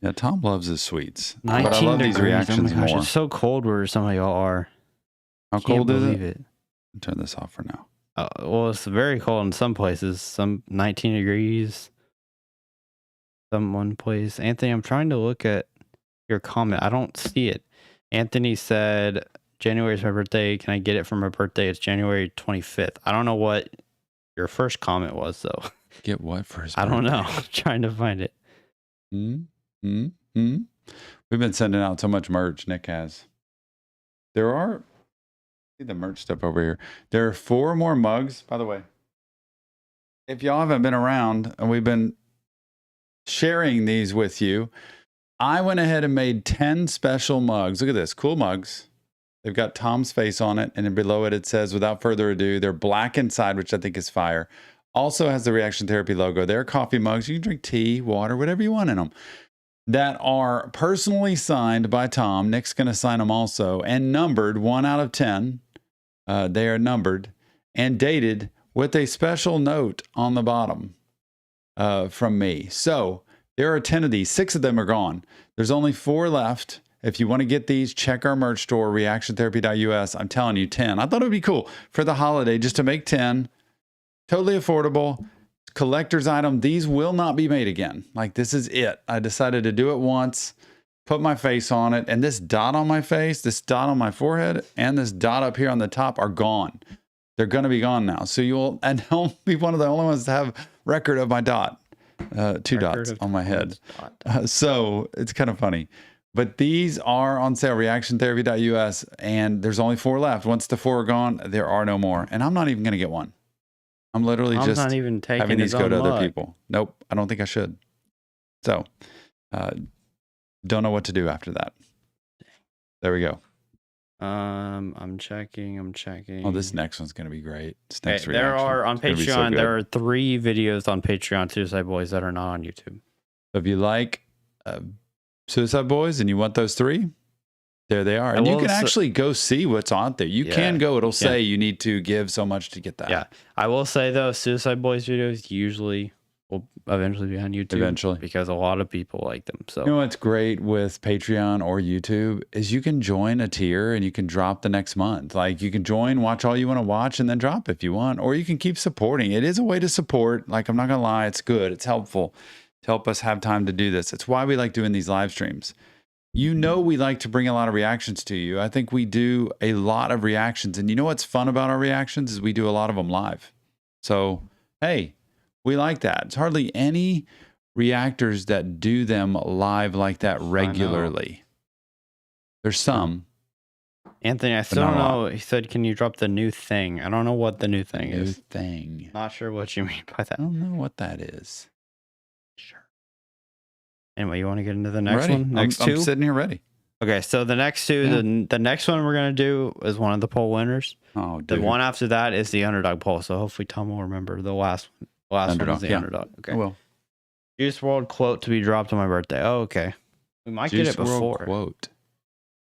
Yeah, Tom loves his sweets. 19 but I love degrees. these reactions more. more. It's so cold where some of y'all are. How cold is believe it? Turn this off for now. Well, it's very cold in some places. Some 19 degrees. Some one place. Anthony, I'm trying to look at your comment. I don't see it. Anthony said, January is my birthday. Can I get it for my birthday? It's January 25th. I don't know what your first comment was, though. Get what for his I birthday? don't know. I'm trying to find it. We've been sending out so much merch, Nick has. See the merch stuff over here. There are 4 more mugs, by the way. If y'all haven't been around, and we've been sharing these with you, I went ahead and made 10 special mugs. Look at this, cool mugs. They've got Tom's face on it, and then below it, it says, without further ado, they're black inside, which I think is fire. Also has the Reaction Therapy logo. They're coffee mugs. You can drink tea, water, whatever you want in them. That are personally signed by Tom. Nick's going to sign them also, and numbered 1 out of 10. They are numbered and dated with a special note on the bottom from me. So there are 10 of these. 6 of them are gone. There's only 4 left. If you want to get these, check our merch store, reactiontherapy.us. I'm telling you, 10. I thought it would be cool for the holiday just to make 10. Totally affordable. Collector's item. These will not be made again. This is it. I decided to do it once, put my face on it, and this dot on my face, this dot on my forehead, and this dot up here on the top are gone. They're going to be gone now. So I'll be one of the only ones to have record of my dot. 2 dots on my head. So it's kind of funny. But these are on sale, reactiontherapy.us, and there's only 4 left. Once the 4 are gone, there are no more. And I'm not even going to get one. I'm literally just not even taking having these go to mug. other people. Nope, I don't think I should. So, don't know what to do after that. There we go. I'm checking. Oh, this next one's going to be great. This next There reaction. are on It's gonna be so Patreon. good. There are 3 videos on Patreon, Suicide Boys, that are not on YouTube. So if you like Suicide Boys and you want those 3, there they are. And you can actually go see what's on there. You can go. It'll say you need to give so much to get that. Yeah. I will say, though, Suicide Boys videos usually will eventually be on YouTube. Eventually. Because a lot of people like them. So you know what's great with Patreon or YouTube is you can join a tier and you can drop the next month. Like you can join, watch all you want to watch, and then drop if you want. Or you can keep supporting. It is a way to support. Like, I'm not going to lie. It's good. It's helpful to help us have time to do this. It's why we like doing these live streams. You know, we like to bring a lot of reactions to you. I think we do a lot of reactions. And you know what's fun about our reactions is we do a lot of them live. So, hey, we like that. It's hardly any reactors that do them live like that regularly. There's some. Anthony, I still don't know. He said, can you drop the new thing? I don't know what the new thing is. New thing. Not sure what you mean by that. I don't know what that is. Sure. Anyway, you want to get into the next ready. one? Next two? I'm sitting here ready. Okay, so the next two, the next one we're going to do is one of the poll winners. Oh, dude. The one after that is the underdog poll. So hopefully Tom will remember the last underdog, one is the underdog. Okay. I will. Juice WRLD quote to be dropped on my birthday. Oh, okay. We might get it before. Quote.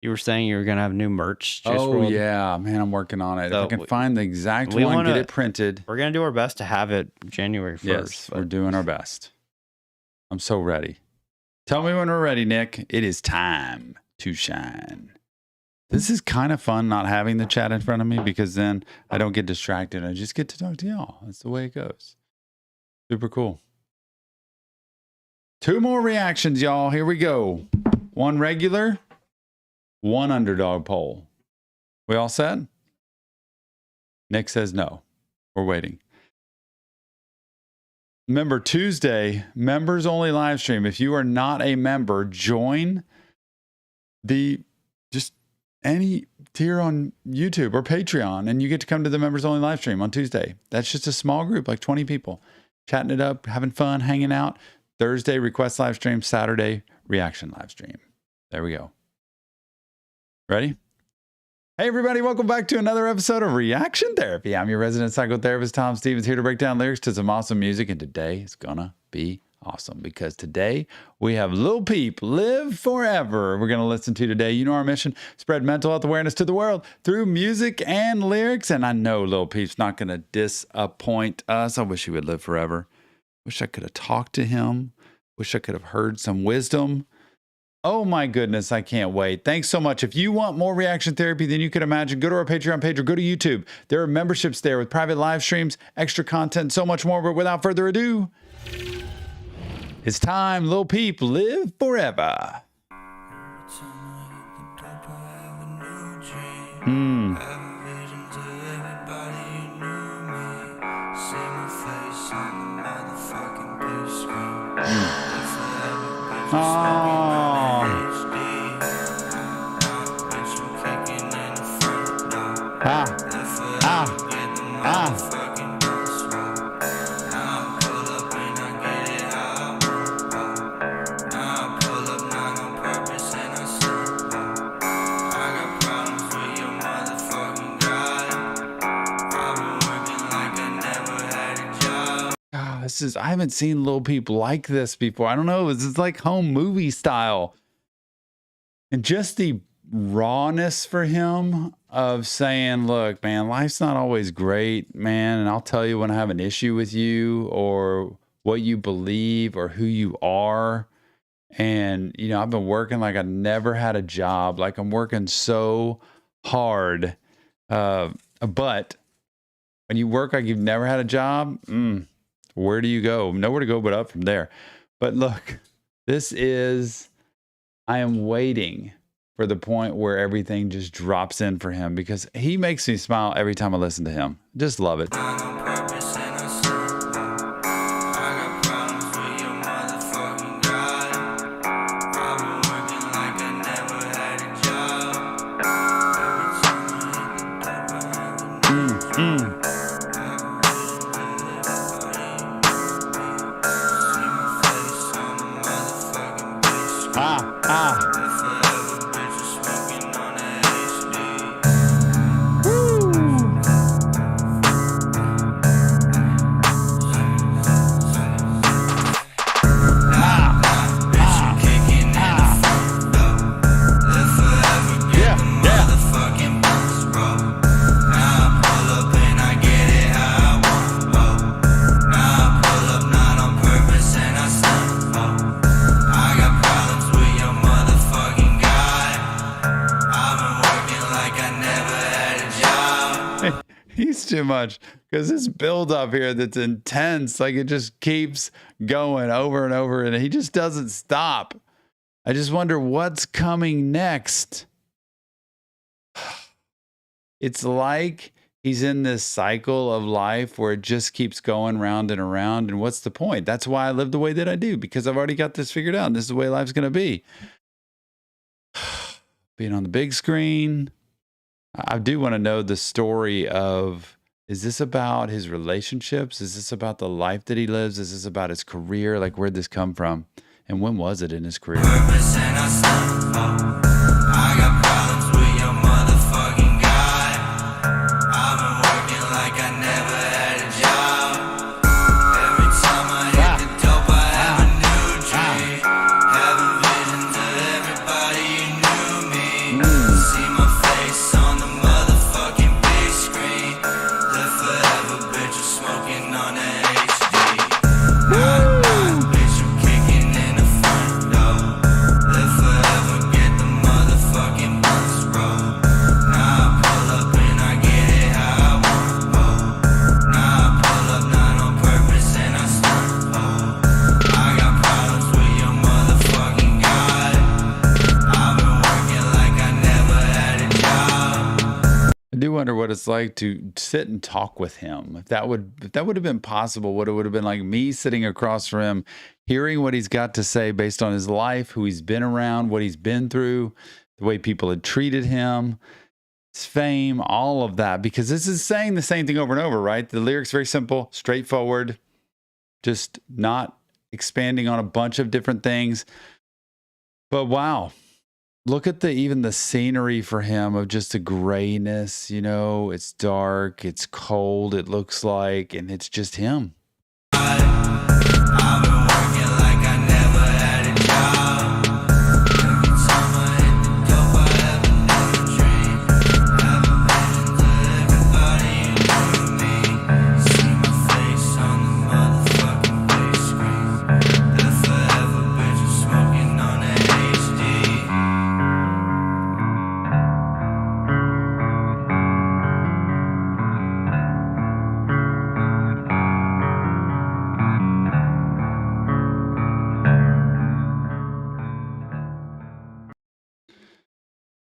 You were saying you were going to have new merch. Juice WRLD. Yeah, man, I'm working on it. So if I can find the exact one, get it printed. We're going to do our best to have it January 1st. Yes, we're doing our best. I'm so ready. Tell me when we're ready, Nick. It is time to shine. This is kind of fun not having the chat in front of me because then I don't get distracted. I just get to talk to y'all. That's the way it goes. Super cool. 2 more reactions, y'all. Here we go. 1 regular, 1 underdog poll. We all set? Nick says no. We're waiting. Remember, Tuesday, members only live stream. If you are not a member, join just any tier on YouTube or Patreon, and you get to come to the members only live stream on Tuesday. That's just a small group, like 20 people, chatting it up, having fun, hanging out. Thursday, request live stream. Saturday, reaction live stream. There we go. Ready? Hey, everybody. Welcome back to another episode of Reaction Therapy. I'm your resident psychotherapist, Tom Stevens, here to break down lyrics to some awesome music. And today is going to be awesome because today we have Lil Peep, Live Forever. We're going to listen to today. You know our mission, spread mental health awareness to the world through music and lyrics. And I know Lil Peep's not going to disappoint us. I wish he would live forever. Wish I could have talked to him. Wish I could have heard some wisdom. Oh my goodness, I can't wait. Thanks so much. If you want more reaction therapy than you could imagine, go to our Patreon page or go to YouTube. There are memberships there with private live streams, extra content, so much more. But without further ado, it's time. Lil Peep, Live Forever. I haven't seen Lil Peep like this before. I don't know. It's like home movie style. And just the rawness for him of saying, look, man, life's not always great, man. And I'll tell you when I have an issue with you or what you believe or who you are. And, you know, I've been working like I never had a job. Like I'm working so hard. But when you work like you've never had a job, where do you go? Nowhere to go but up from there. But look, I am waiting for the point where everything just drops in for him because he makes me smile every time I listen to him. Just love it. too much because this build up here that's intense, like it just keeps going over and over, and he just doesn't stop. I just wonder what's coming next. It's like he's in this cycle of life where it just keeps going round and around. And what's the point? That's why I live the way that I do, because I've already got this figured out. And this is the way life's going to be. Being on the big screen. I do want to know the story of, is this about his relationships? Is this about the life that he lives? Is this about his career? Like, where'd this come from? And when was it in his career? I got problems with your motherfucking God. I've been working like I never had a job. Every time I hit the dope, I have a new dream. Having visions of everybody who knew me. See my face on the motherfucking big screen. Live forever, bitch, you're smoking on the HD. Bitch, I'm kicking in the front door. Live forever, get the motherfucking blunts roll. Now I pull up and I get it how I want. Now I pull up not on purpose and I stunt. I got problems with your motherfucking God. I've been working like I never had a job. I do wonder what it's like to sit and talk with him. If that would have been possible, what it would have been like me sitting across from him, hearing what he's got to say based on his life, who he's been around, what he's been through, the way people had treated him, his fame, all of that. Because this is saying the same thing over and over, right? The lyrics very simple, straightforward, just not expanding on a bunch of different things. But wow. Look at even the scenery for him of just the grayness, you know, it's dark, it's cold, it looks like, and it's just him. I've been working like I never had a job. Every time I hit the dope, I have a new dream. Having visions of everybody who knew me. See my face on the motherfucking big screen. Live forever, bitch, I'm smoking on the HD.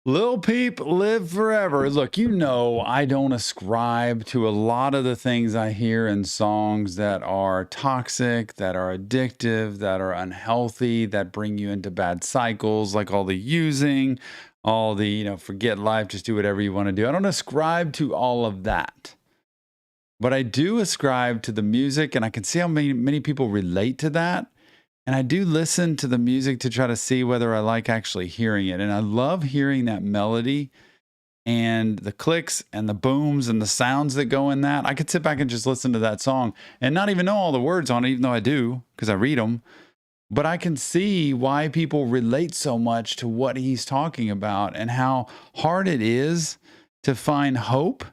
Lil Peep, live forever. Look, you know, I don't ascribe to a lot of the things I hear in songs that are toxic, that are addictive, that are unhealthy, that bring you into bad cycles, like all the using, all the, you know, forget life, just do whatever you want to do. I don't ascribe to all of that. But I do ascribe to the music, and I can see how many people relate to that. And I do listen to the music to try to see whether I like actually hearing it. And I love hearing that melody and the clicks and the booms and the sounds that go in that. I could sit back and just listen to that song and not even know all the words on it, even though I do, because I read them. But I can see why people relate so much to what he's talking about and how hard it is to find hope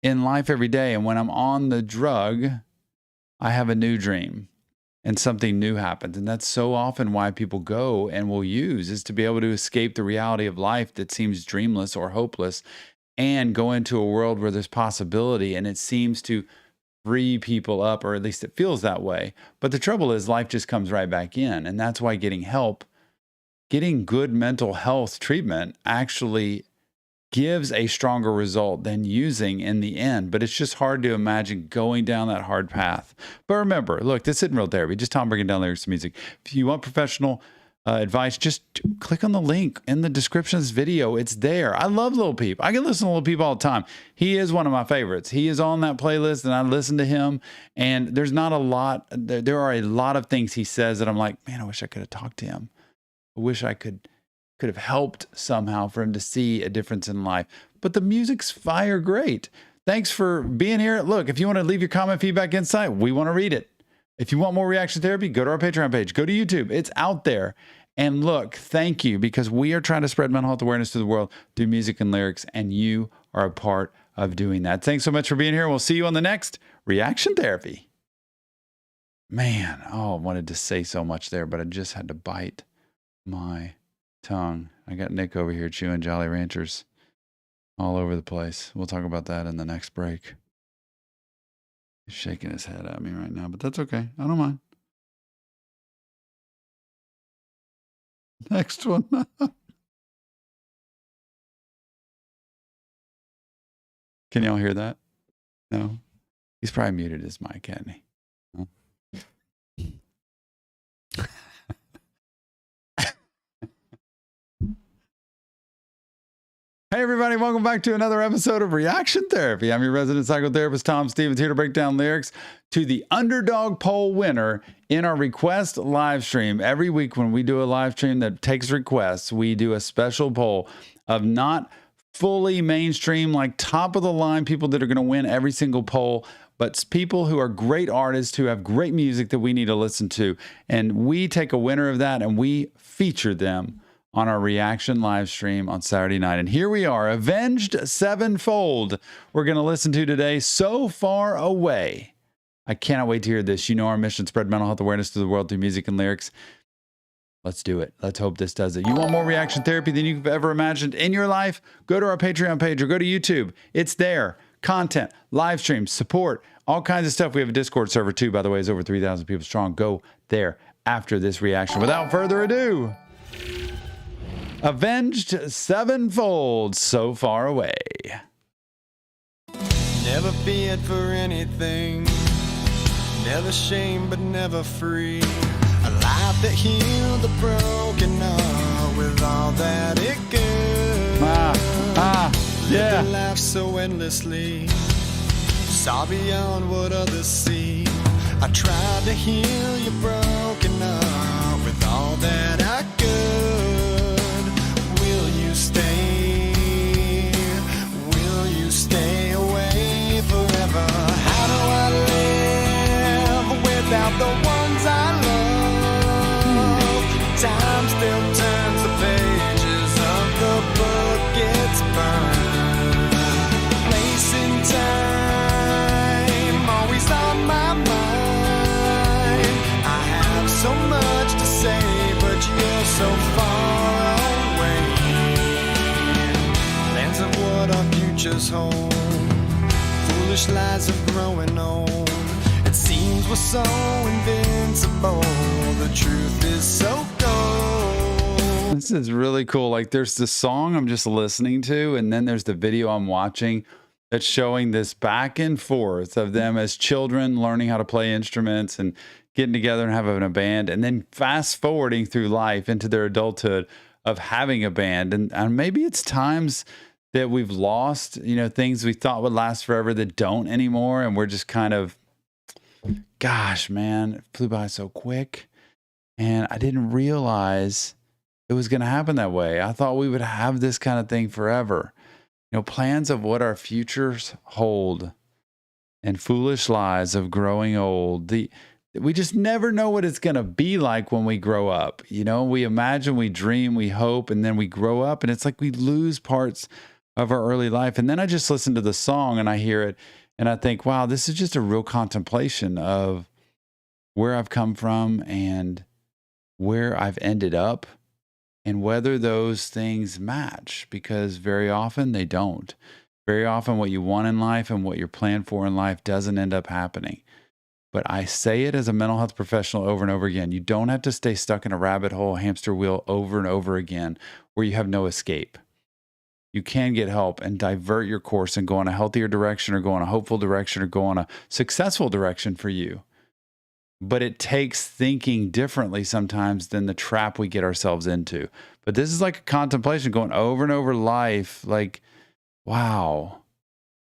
in life every day. And when I'm on the drug, I have a new dream. And something new happens. And that's so often why people go and will use, is to be able to escape the reality of life that seems dreamless or hopeless and go into a world where there's possibility, and it seems to free people up, or at least it feels that way. But the trouble is life just comes right back in. And that's why getting help, getting good mental health treatment actually gives a stronger result than using in the end. But it's just hard to imagine going down that hard path. But remember, look, this isn't real therapy, just Tom breaking down lyrics to music. If you want professional advice, just click on the link in the description of this video. It's there. I love Lil Peep. I can listen to Lil Peep all the time. He is one of my favorites. He is on that playlist, and I listen to him. And there's not a lot, there are a lot of things he says that I'm like, man, I wish I could have talked to him. I wish I could have helped somehow for him to see a difference in life. But the music's fire great. Thanks for being here. Look, if you want to leave your comment, feedback, insight, we want to read it. If you want more reaction therapy, go to our Patreon page, go to YouTube. It's out there. And look, thank you, because we are trying to spread mental health awareness to the world through music and lyrics, and you are a part of doing that. Thanks so much for being here. We'll see you on the next reaction therapy. Man, I wanted to say so much there, but I just had to bite my tongue. I got Nick over here chewing Jolly Ranchers all over the place. We'll talk about that in the next break. He's shaking his head at me right now, but that's okay. I don't mind. Next one. Can y'all hear that? No? He's probably muted his mic, hadn't he? No? Hey, everybody. Welcome back to another episode of Reaction Therapy. I'm your resident psychotherapist, Tom Stevens, here to break down lyrics to the Underdog Poll winner in our request live stream. Every week when we do a live stream that takes requests, we do a special poll of not fully mainstream, like top of the line people that are going to win every single poll, but people who are great artists who have great music that we need to listen to. And we take a winner of that and we feature them on our reaction live stream on Saturday night. And here we are, Avenged Sevenfold. We're going to listen to today, So Far Away. I cannot wait to hear this. You know our mission, spread mental health awareness to the world through music and lyrics. Let's do it. Let's hope this does it. You want more reaction therapy than you've ever imagined in your life? Go to our Patreon page or go to YouTube. It's there. Content, live streams, support, all kinds of stuff. We have a Discord server too, by the way. It's over 3,000 people strong. Go there after this reaction. Without further ado, Avenged Sevenfold, So Far Away. Never feared for anything, never shame but never free. A life that healed the broken heart with all that it could. Yeah. Lived a life so endlessly, saw beyond what others see. I tried to heal your broken heart with all that I could. Will you stay? Will you stay away forever? How do I live without the ones I love? Time still turns the pages of the book, it's burned. Place in time, always on my mind. I have so much to say, but you're so far away. Plans of what our futures hold, foolish lies of growing old. It seems we're so invincible, the truth is so cold. This is really cool. Like, there's the song I'm just listening to, and then there's the video I'm watching that's showing this back and forth of them as children learning how to play instruments and getting together and having a band, and then fast forwarding through life into their adulthood of having a band. And maybe it's times that we've lost, you know, things we thought would last forever that don't anymore. And we're just kind of, gosh, man, it flew by so quick. And I didn't realize it was going to happen that way. I thought we would have this kind of thing forever. You know, plans of what our futures hold and foolish lies of growing old. We just never know what it's going to be like when we grow up. You know, we imagine, we dream, we hope, and then we grow up, and it's like we lose parts of our early life. And then I just listen to the song and I hear it and I think, wow, this is just a real contemplation of where I've come from and where I've ended up and whether those things match, because very often they don't. Very often what you want in life and what you're planned for in life doesn't end up happening. But I say it as a mental health professional over and over again. You don't have to stay stuck in a rabbit hole, hamster wheel over and over again where you have no escape. You can get help and divert your course and go in a healthier direction or go in a hopeful direction or go in a successful direction for you. But it takes thinking differently sometimes than the trap we get ourselves into. But this is like a contemplation going over and over life. Like, wow,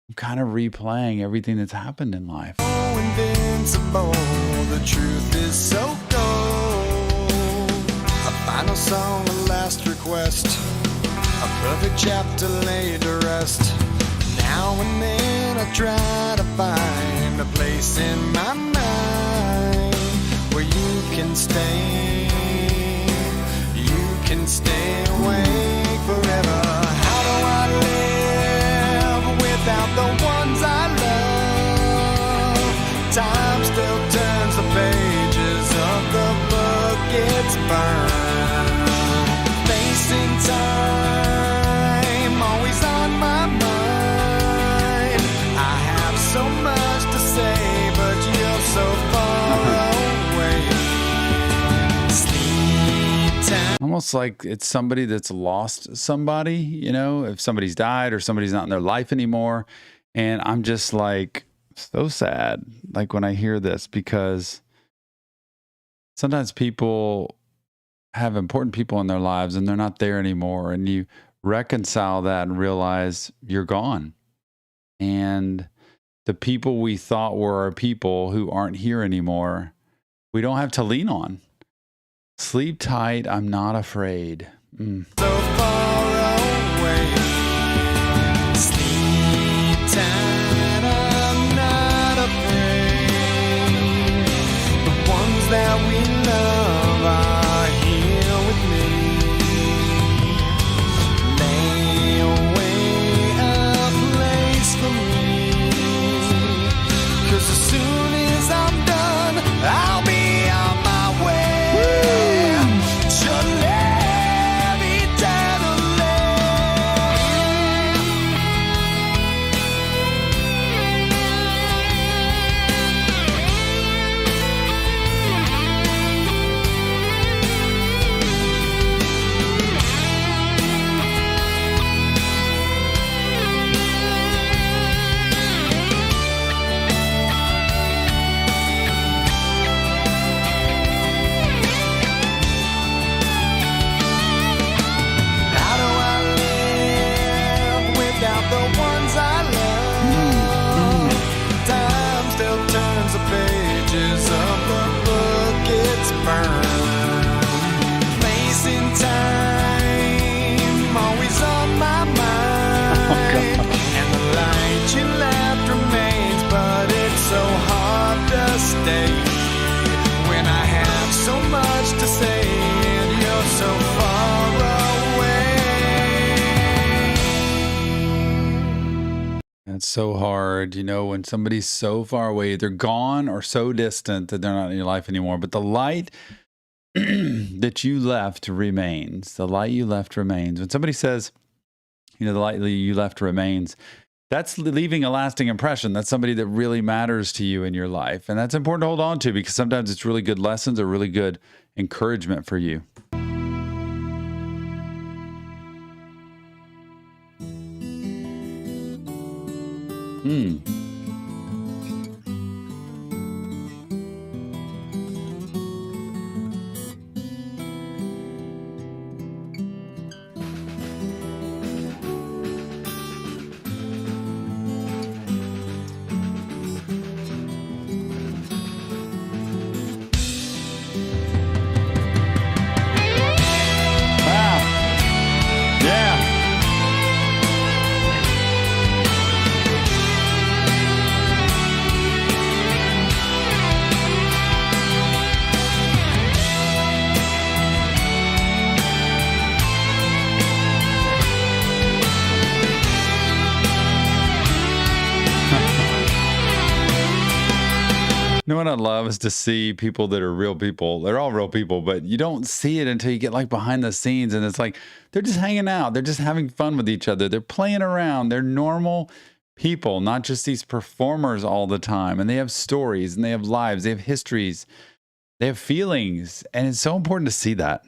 I'm kind of replaying everything that's happened in life. Oh, invincible, the truth is so cold. A final song, a last request, a perfect chapter laid to rest. Now and then I try to find a place in my mind where you can stay awake forever. How do I live without the ones I love? Time still turns the pages of the book, it's burned. Facing time, always on my mind. I have so much to say, almost like it's somebody that's lost somebody, you know, if somebody's died or somebody's not in their life anymore. And I'm just like so sad, like when I hear this, because sometimes people have important people in their lives and they're not there anymore. And you reconcile that and realize you're gone. And the people we thought were our people who aren't here anymore, we don't have to lean on. Sleep tight, I'm not afraid. So far away. Sleep tight, I'm not afraid. The ones that we love are here with me. Lay away a place for me. 'Cause as soon as I'm done, I'll be on my way. When I have so much to say and you're so far away. It's so hard, you know, when somebody's so far away, they're gone or so distant that they're not in your life anymore. But the light that you left remains. The light you left remains. When somebody says, you know, the light you left remains, that's leaving a lasting impression. That's somebody that really matters to you in your life. And that's important to hold on to, because sometimes it's really good lessons or really good encouragement for you. You know what I love is to see people that are real people. They're all real people, but you don't see it until you get like behind the scenes, and it's like they're just hanging out. They're just having fun with each other. They're playing around. They're normal people, not just these performers all the time. And they have stories and they have lives. They have histories. They have feelings. And it's so important to see that.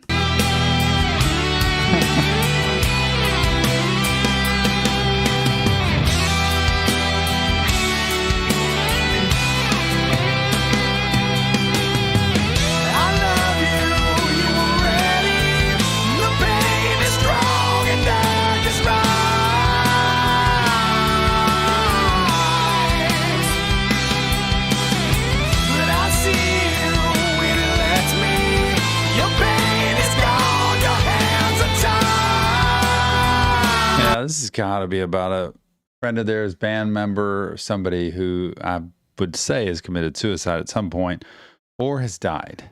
This has got to be about a friend of theirs, band member, or somebody who I would say has committed suicide at some point or has died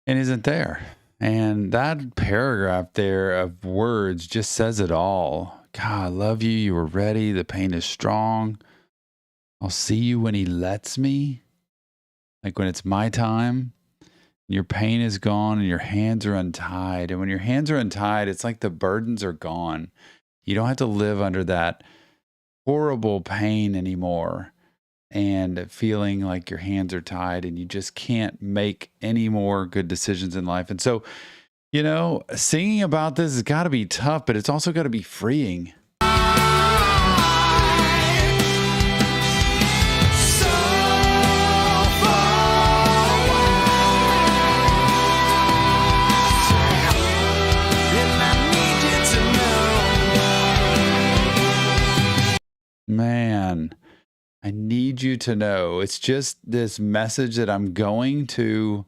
and isn't there. And that paragraph there of words just says it all. God, I love you. You were ready. The pain is strong. I'll see you when he lets me. Like when it's my time. Your pain is gone and your hands are untied. And when your hands are untied, it's like the burdens are gone. You don't have to live under that horrible pain anymore and feeling like your hands are tied and you just can't make any more good decisions in life. And so, You know, singing about this has got to be tough, but it's also got to be freeing. Man, I need you to know. It's just this message that I'm going to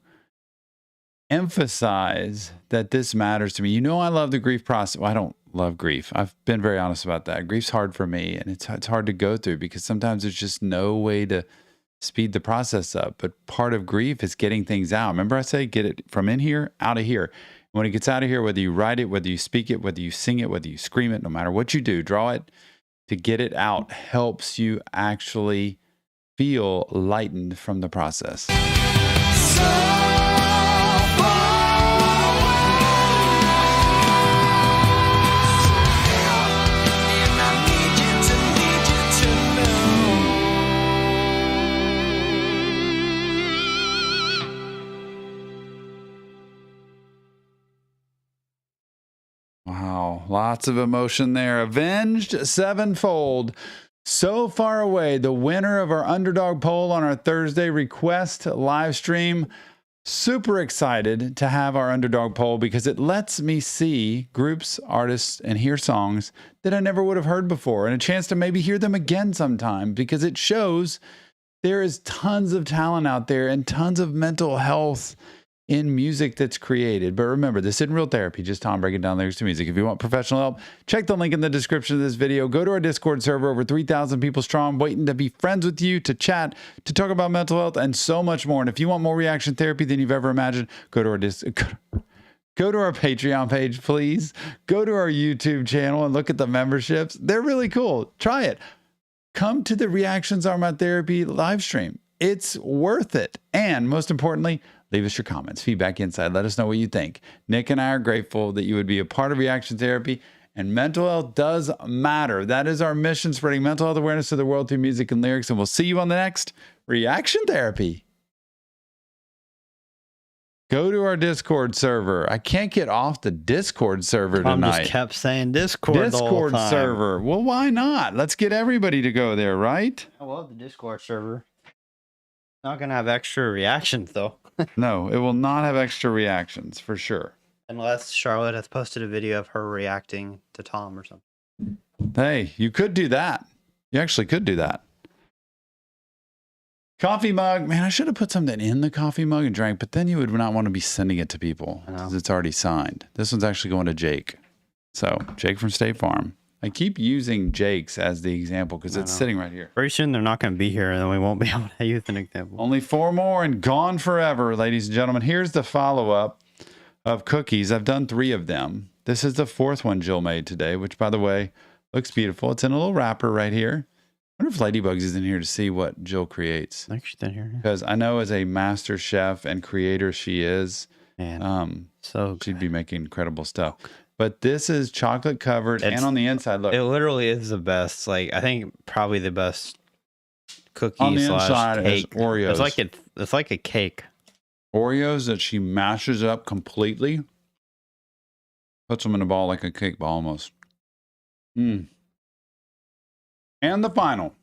emphasize that this matters to me. You know, I love the grief process. Well, I don't love grief. I've been very honest about that. Grief's hard for me, and it's hard to go through because sometimes there's just no way to speed the process up. But part of grief is getting things out. Remember I say get it from in here, out of here. When it gets out of here, whether you write it, whether you speak it, whether you sing it, whether you scream it, no matter what you do, draw it, to get it out helps you actually feel lightened from the process. Wow, lots of emotion there. Avenged Sevenfold. So far away, the winner of our underdog poll on our Thursday request live stream. Super excited to have our underdog poll because it lets me see groups, artists, and hear songs that I never would have heard before, and a chance to maybe hear them again sometime because it shows there is tons of talent out there and tons of mental health in music that's created. But remember, this isn't real therapy, just Tom breaking down lyrics to music. If you want professional help, check the link in the description of this video. Go to our Discord server, over 3,000 people strong, waiting to be friends with you, to chat, to talk about mental health, and so much more. And if you want more reaction therapy than you've ever imagined, go to our Patreon page, please. Go to our YouTube channel and look at the memberships. They're really cool. Try it. Come to the Reactions Are My Therapy live stream. It's worth it. And most importantly, leave us your comments, feedback, insight. Let us know what you think. Nick and I are grateful that you would be a part of Reaction Therapy, and mental health does matter. That is our mission, spreading mental health awareness to the world through music and lyrics, and we'll see you on the next Reaction Therapy. Go to our Discord server. I can't get off the Discord server tonight. Tom just kept saying Discord the whole time. Server. Well, why not? Let's get everybody to go there, right? I love the Discord server. Not going to have extra reactions, though. No, it will not have extra reactions, for sure. Unless Charlotte has posted a video of her reacting to Tom or something. Hey, you could do that. You actually could do that. Coffee mug. Man, I should have put something in the coffee mug and drank, but then you would not want to be sending it to people because it's already signed. This one's actually going to Jake. So, Jake from State Farm. I keep using Jake's as the example because it's sitting right here. Pretty soon they're not going to be here and then we won't be able to use an example. Only 4 more and gone forever, ladies and gentlemen. Here's the follow-up of cookies. I've done 3 of them. This is the 4th one Jill made today, which, by the way, looks beautiful. It's in a little wrapper right here. I wonder if Ladybugs is in here to see what Jill creates. I think she's in here. Because I know as a master chef and creator she is, Man, so she'd be making incredible stuff. But this is chocolate covered, and on the inside, look. It literally is the best. Like, I think probably the best cookie on the slash inside cake. is Oreos. It's like a cake. Oreos that she mashes up completely. Puts them in a ball like a cake ball almost. And the final.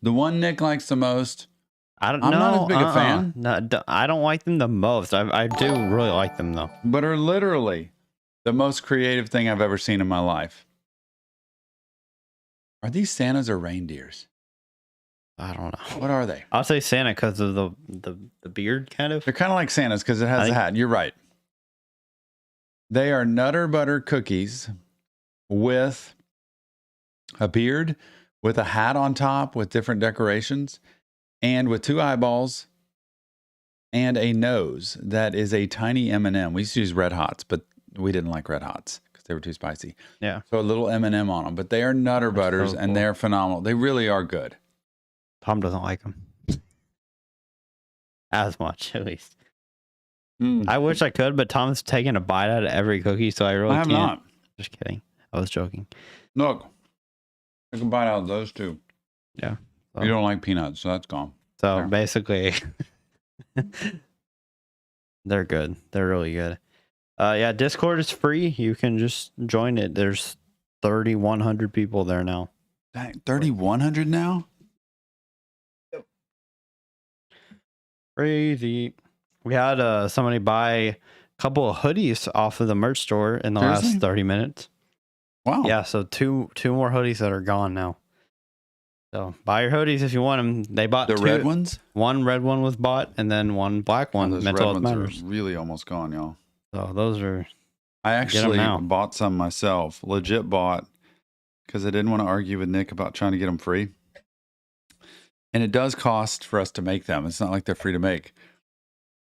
The one Nick likes the most. I'm not as big a fan. No, I don't like them the most. I do really like them though. But are literally the most creative thing I've ever seen in my life. Are these Santas or reindeers? I don't know. What are they? I'll say Santa because of the beard, kind of. They're kind of like Santas because it has a hat. You're right. They are Nutter Butter cookies with a beard, with a hat on top, with different decorations, and with 2 eyeballs and a nose that is a tiny M&M. We used to use Red Hots, but we didn't like Red Hots because they were too spicy. Yeah. So a little M&M on them, but they are Nutter Butters, and they're phenomenal. They really are good. Tom doesn't like them as much, at least. I wish I could, but Tom's taking a bite out of every cookie, so I really have can't. not. Just kidding. I was joking. Look, I can bite out those 2. Yeah. You don't like peanuts, so that's gone. So basically, They're good. They're really good. Yeah, Discord is free. You can just join it. There's 3,100 people there now. 3,100 now? Crazy. We had somebody buy a couple of hoodies off of the merch store in the Seriously? last 30 minutes. Wow. Yeah, so two more hoodies that are gone now. So buy your hoodies if you want them. They bought The two. red ones? One red one was bought, and then one black one. Those Mental red Health ones Matters. are really almost gone, y'all. So those are. I actually now. bought some myself. Legit bought because I didn't want to argue with Nick about trying to get them free. And it does cost for us to make them. It's not like they're free to make.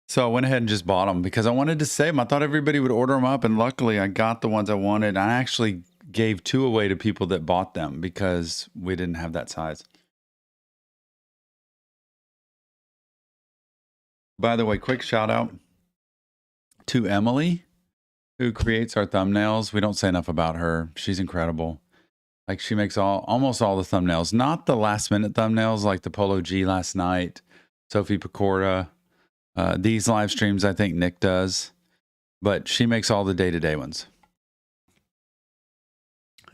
So I went ahead and just bought them because I wanted to save them. I thought everybody would order them up, and luckily I got the ones I wanted. I actually gave 2 away to people that bought them because we didn't have that size. By the way, quick shout out to Emily, who creates our thumbnails. We don't say enough about her. She's incredible. Like, she makes almost all the thumbnails, not the last minute thumbnails like the Polo G last night, Sophie Pecora. These live streams, I think Nick does, but she makes all the day-to-day ones.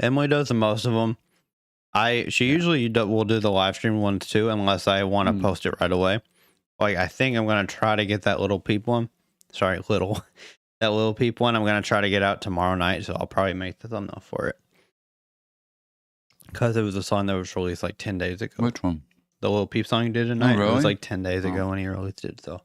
Emily does the most of them. She usually will do the live stream ones too, unless I want to post it right away. Like, I think I'm going to try to get that little Peep one. Sorry, that little Peep one. I'm going to try to get out tomorrow night, so I'll probably make the thumbnail for it. Because it was a song that was released like 10 days ago. Which one? The little Peep song you did tonight. Really? It was like 10 days ago when he released it, so.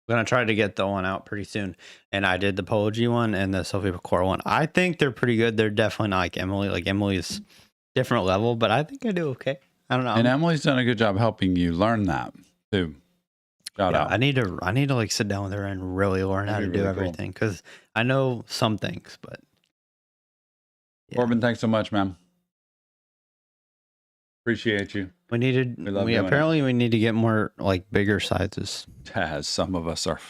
I'm going to try to get the one out pretty soon. And I did the Polo G one and the Sophie Pecora one. I think they're pretty good. They're definitely not like Emily. Like, Emily's different level, but I think I do okay. I don't know. And Emily's done a good job helping you learn that too. Shout out. I need to like sit down with her and really learn how to do everything, because I know some things, but yeah. Corbin, thanks so much, man. Appreciate you. We need to get more like bigger sizes. As some of us are,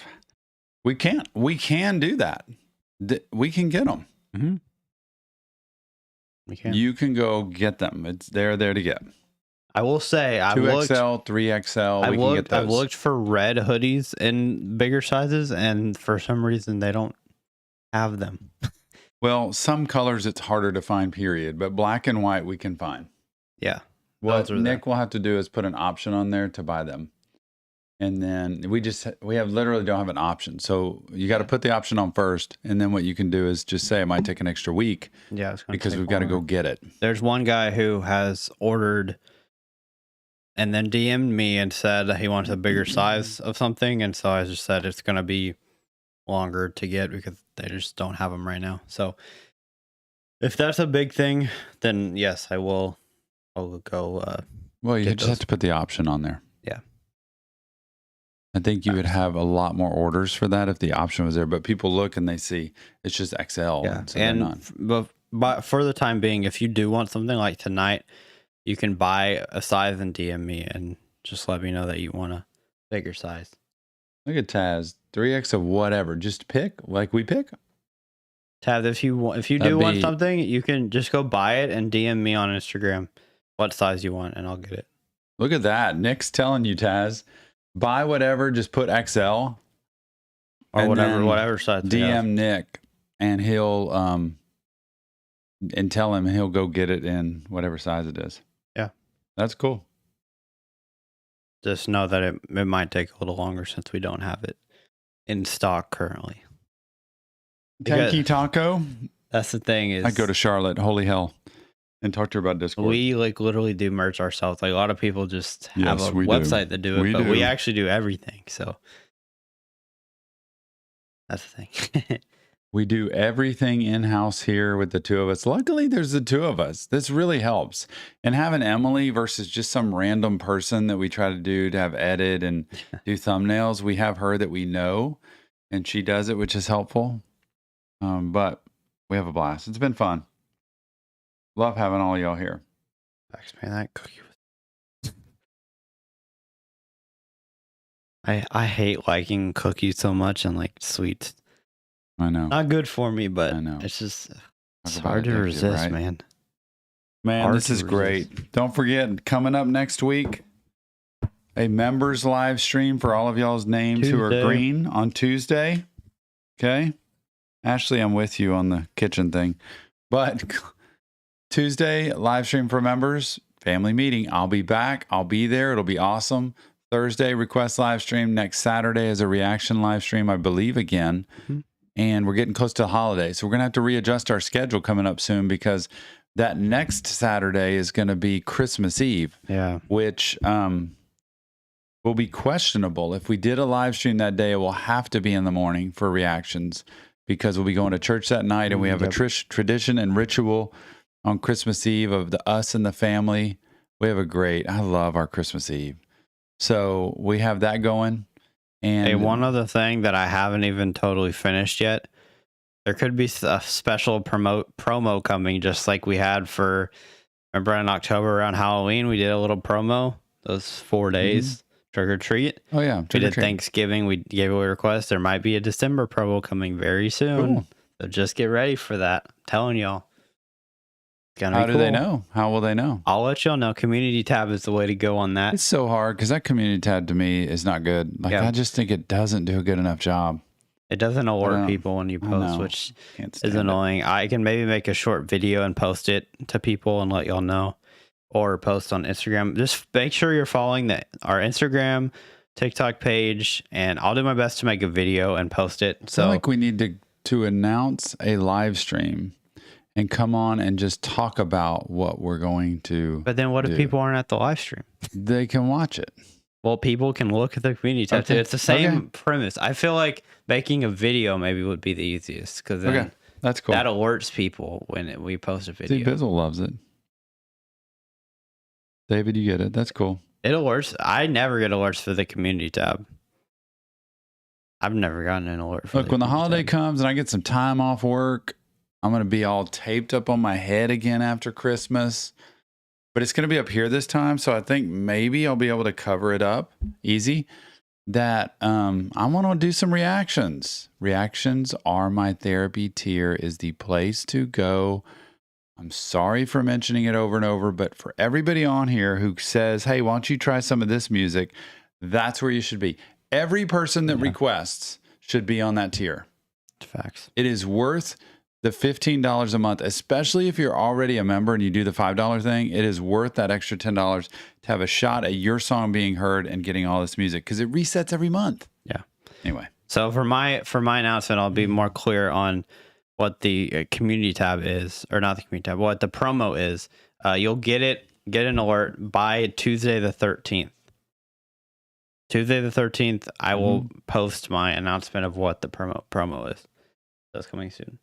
we can do that. We can get them. Mm-hmm. We can. You can go get them. They're there to get. I will say, 2XL, 3XL. We can get those. I've looked for red hoodies in bigger sizes, and for some reason they don't have them. Well, some colors it's harder to find, period. But black and white we can find. Yeah. What Nick will have to do is put an option on there to buy them. And then we literally don't have an option. So you got to put the option on first. And then what you can do is just say it might take an extra week. Yeah. Because we've got to go get it. There's one guy who has ordered and then DM'd me and said he wants a bigger size of something. And so I just said it's going to be longer to get because they just don't have them right now. So if that's a big thing, then yes, I will. I'll go. Well, you just have to put the option on there. Yeah. I think you would have a lot more orders for that if the option was there. But people look and they see it's just XL. Yeah. So but for the time being, if you do want something like tonight, you can buy a size and DM me and just let me know that you want a bigger size. Look at Taz, 3X of whatever. Just pick, like we pick. Taz, if you want something, you can just go buy it and DM me on Instagram what size you want, and I'll get it. Look at that. Nick's telling you, Taz, buy whatever, just put XL. Or whatever size. DM Nick, and he'll and tell him he'll go get it in whatever size it is. Yeah. That's cool. Just know that it might take a little longer since we don't have it in stock currently. Tanky Taco. That's the thing is, I go to Charlotte, holy hell, and talk to her about Discord. We like literally do merch ourselves. Like a lot of people just have a website that do it, but we actually do everything. So that's the thing. We do everything in-house here with the two of us. Luckily, there's the two of us. This really helps. And having Emily versus just some random person that we try to have edit and do thumbnails, we have her that we know, and she does it, which is helpful. But we have a blast. It's been fun. Love having all y'all here. Man, that cookie was... I hate liking cookies so much and like sweets. I know. Not good for me, but I know. It's just it's hard to resist, right? Man. Man, this is great. Don't forget, coming up next week, a members live stream for all of y'all's names who are Tuesday. green on Tuesday. Okay. Ashley, I'm with you on the kitchen thing. But Tuesday, live stream for members, family meeting. I'll be back. I'll be there. It'll be awesome. Thursday, request live stream. Next Saturday is a reaction live stream, I believe, again. Mm-hmm. And we're getting close to the holiday. So we're going to have to readjust our schedule coming up soon because that next Saturday is going to be Christmas Eve. Yeah. Which will be questionable. If we did a live stream that day, it will have to be in the morning for reactions because we'll be going to church that night and we have a tradition and ritual on Christmas Eve of us and the family. We have I love our Christmas Eve. So we have that going. And hey, one other thing that I haven't even totally finished yet. There could be a special promo coming, just like we had for, remember in October around Halloween, we did a little promo, those 4 days, trick or treat. Oh, yeah. We did Thanksgiving, we gave away requests. There might be a December promo coming very soon. Cool. So just get ready for that. I'm telling y'all. How do they know? How will they know? I'll let y'all know. Community tab is the way to go on that. It's so hard because that community tab to me is not good. Like, I just think it doesn't do a good enough job. It doesn't alert people when you post, which is annoying. I can maybe make a short video and post it to people and let y'all know, or post on Instagram. Just make sure you're following our Instagram, TikTok page, and I'll do my best to make a video and post it. So I feel like we need to announce a live stream and come on and just talk about what we're going to. But then what if people aren't at the live stream? They can watch it. Well, people can look at the community tab too. It's the same premise. I feel like making a video maybe would be the easiest because then that's cool. That alerts people when we post a video. See, Bizzle loves it. David, you get it. That's cool. It alerts. I never get alerts for the community tab. I've never gotten an alert for Look, when the holiday comes and I get some time off work, I'm going to be all taped up on my head again after Christmas. But it's going to be up here this time. So I think maybe I'll be able to cover it up easy. That I want to do some reactions. Reactions are my therapy tier is the place to go. I'm sorry for mentioning it over and over, but for everybody on here who says, hey, why don't you try some of this music? That's where you should be. Every person that requests should be on that tier. Facts. It is worth the $15 a month, especially if you're already a member and you do the $5 thing. It is worth that extra $10 to have a shot at your song being heard and getting all this music because it resets every month. Yeah. Anyway. So for my announcement, I'll be more clear on what the community tab is, or not the community tab, what the promo is. You'll get an alert by Tuesday the 13th. Tuesday the 13th, I will post my announcement of what the promo is. That's coming soon.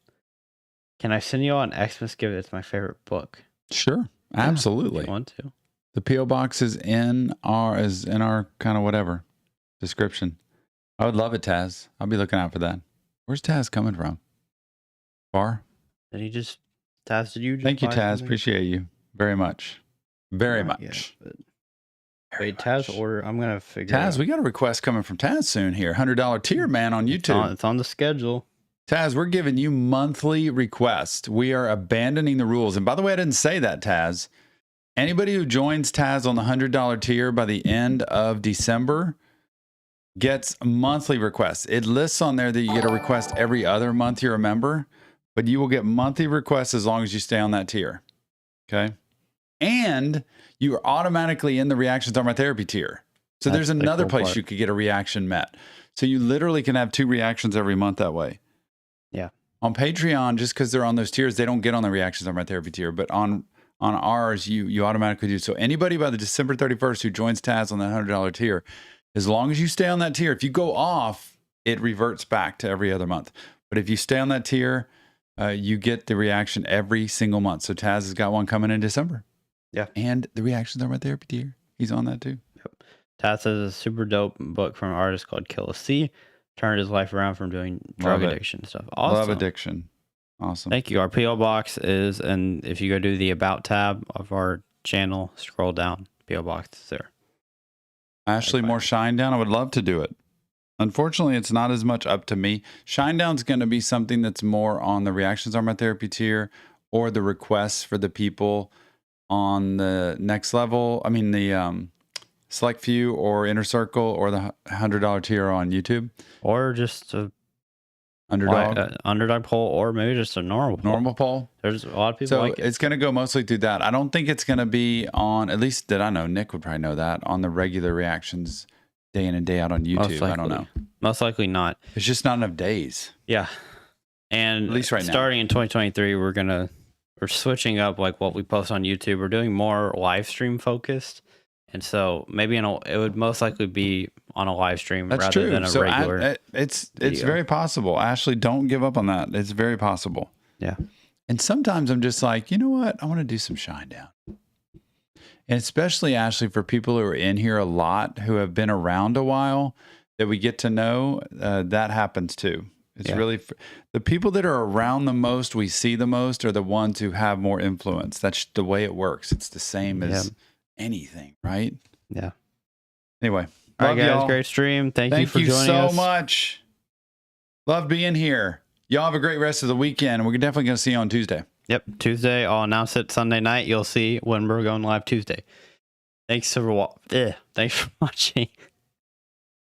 Can I send you all an Xmas gift? It's my favorite book. Sure, absolutely. If you want to. The P.O. box is in our kind of whatever description. I would love it, Taz. I'll be looking out for that. Where's Taz coming from? Far? Did you just Taz? Did you? Just Thank you, buy Taz. something? Appreciate you very much. Very much. Yeah, wait, Taz order. I'm gonna figure. Taz, we got a request coming from Taz soon here. $100 tier man on YouTube. It's on the schedule. Taz, we're giving you monthly requests. We are abandoning the rules. And by the way, I didn't say that, Taz. Anybody who joins Taz on the $100 tier by the end of December gets monthly requests. It lists on there that you get a request every other month you're a member, but you will get monthly requests as long as you stay on that tier. Okay? And you are automatically in the Reactions Are My Therapy tier. So there's another place you could get a reaction met. So you literally can have 2 reactions every month that way. Yeah. On Patreon, just because they're on those tiers, they don't get on the Reactions on My Therapy tier. But on ours, you automatically do. So anybody by the December 31st who joins Taz on the $100 tier, as long as you stay on that tier, if you go off, it reverts back to every other month. But if you stay on that tier, you get the reaction every single month. So Taz has got one coming in December. Yeah. And the Reactions on My Therapy tier, he's on that too. Yep. Taz has a super dope book from an artist called Kill a C. Turned his life around from doing drug addiction stuff. Awesome. Love addiction. Awesome. Thank you. Our P.O. box is, and if you go to the About tab of our channel, scroll down, P.O. box is there. Ashley, more Shine Down. I would love to do it. Unfortunately, it's not as much up to me. Shine Down's going to be something that's more on the Reactions Are My Therapy tier or the requests for the people on the next level. I mean, the select few or inner circle or the $100 tier on YouTube. Or just a Underdog poll, or maybe just a normal poll. There's a lot of people So like it. it's going to go mostly through that. I don't think it's going to be on, at least that I know, Nick would probably know that, on the regular reactions day in and day out on YouTube. I don't know. Most likely not. It's just not enough days. Yeah. And at least right now. Starting in 2023, we're switching up like what we post on YouTube. We're doing more live stream focused. And so maybe it would most likely be on a live stream rather than a regular. It's very possible. Ashley, don't give up on that. It's very possible. Yeah. And sometimes I'm just like, you know what? I want to do some shine down. And especially, Ashley, for people who are in here a lot, who have been around a while, that we get to know, that happens too. It's really, the people that are around the most, we see the most, are the ones who have more influence. That's the way it works. It's the same as anything, right? Yeah. Anyway. All right, love guys. y'all. Great stream. Thank you for joining us. Thank you so much. Love being here. Y'all have a great rest of the weekend. We're definitely going to see you on Tuesday. Yep. Tuesday. I'll announce it Sunday night. You'll see when we're going live Tuesday. Thanks for watching.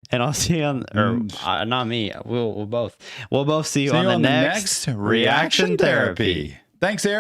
And I'll see you on, not me. We'll both see you on the next Reaction Therapy. Thanks, Eric.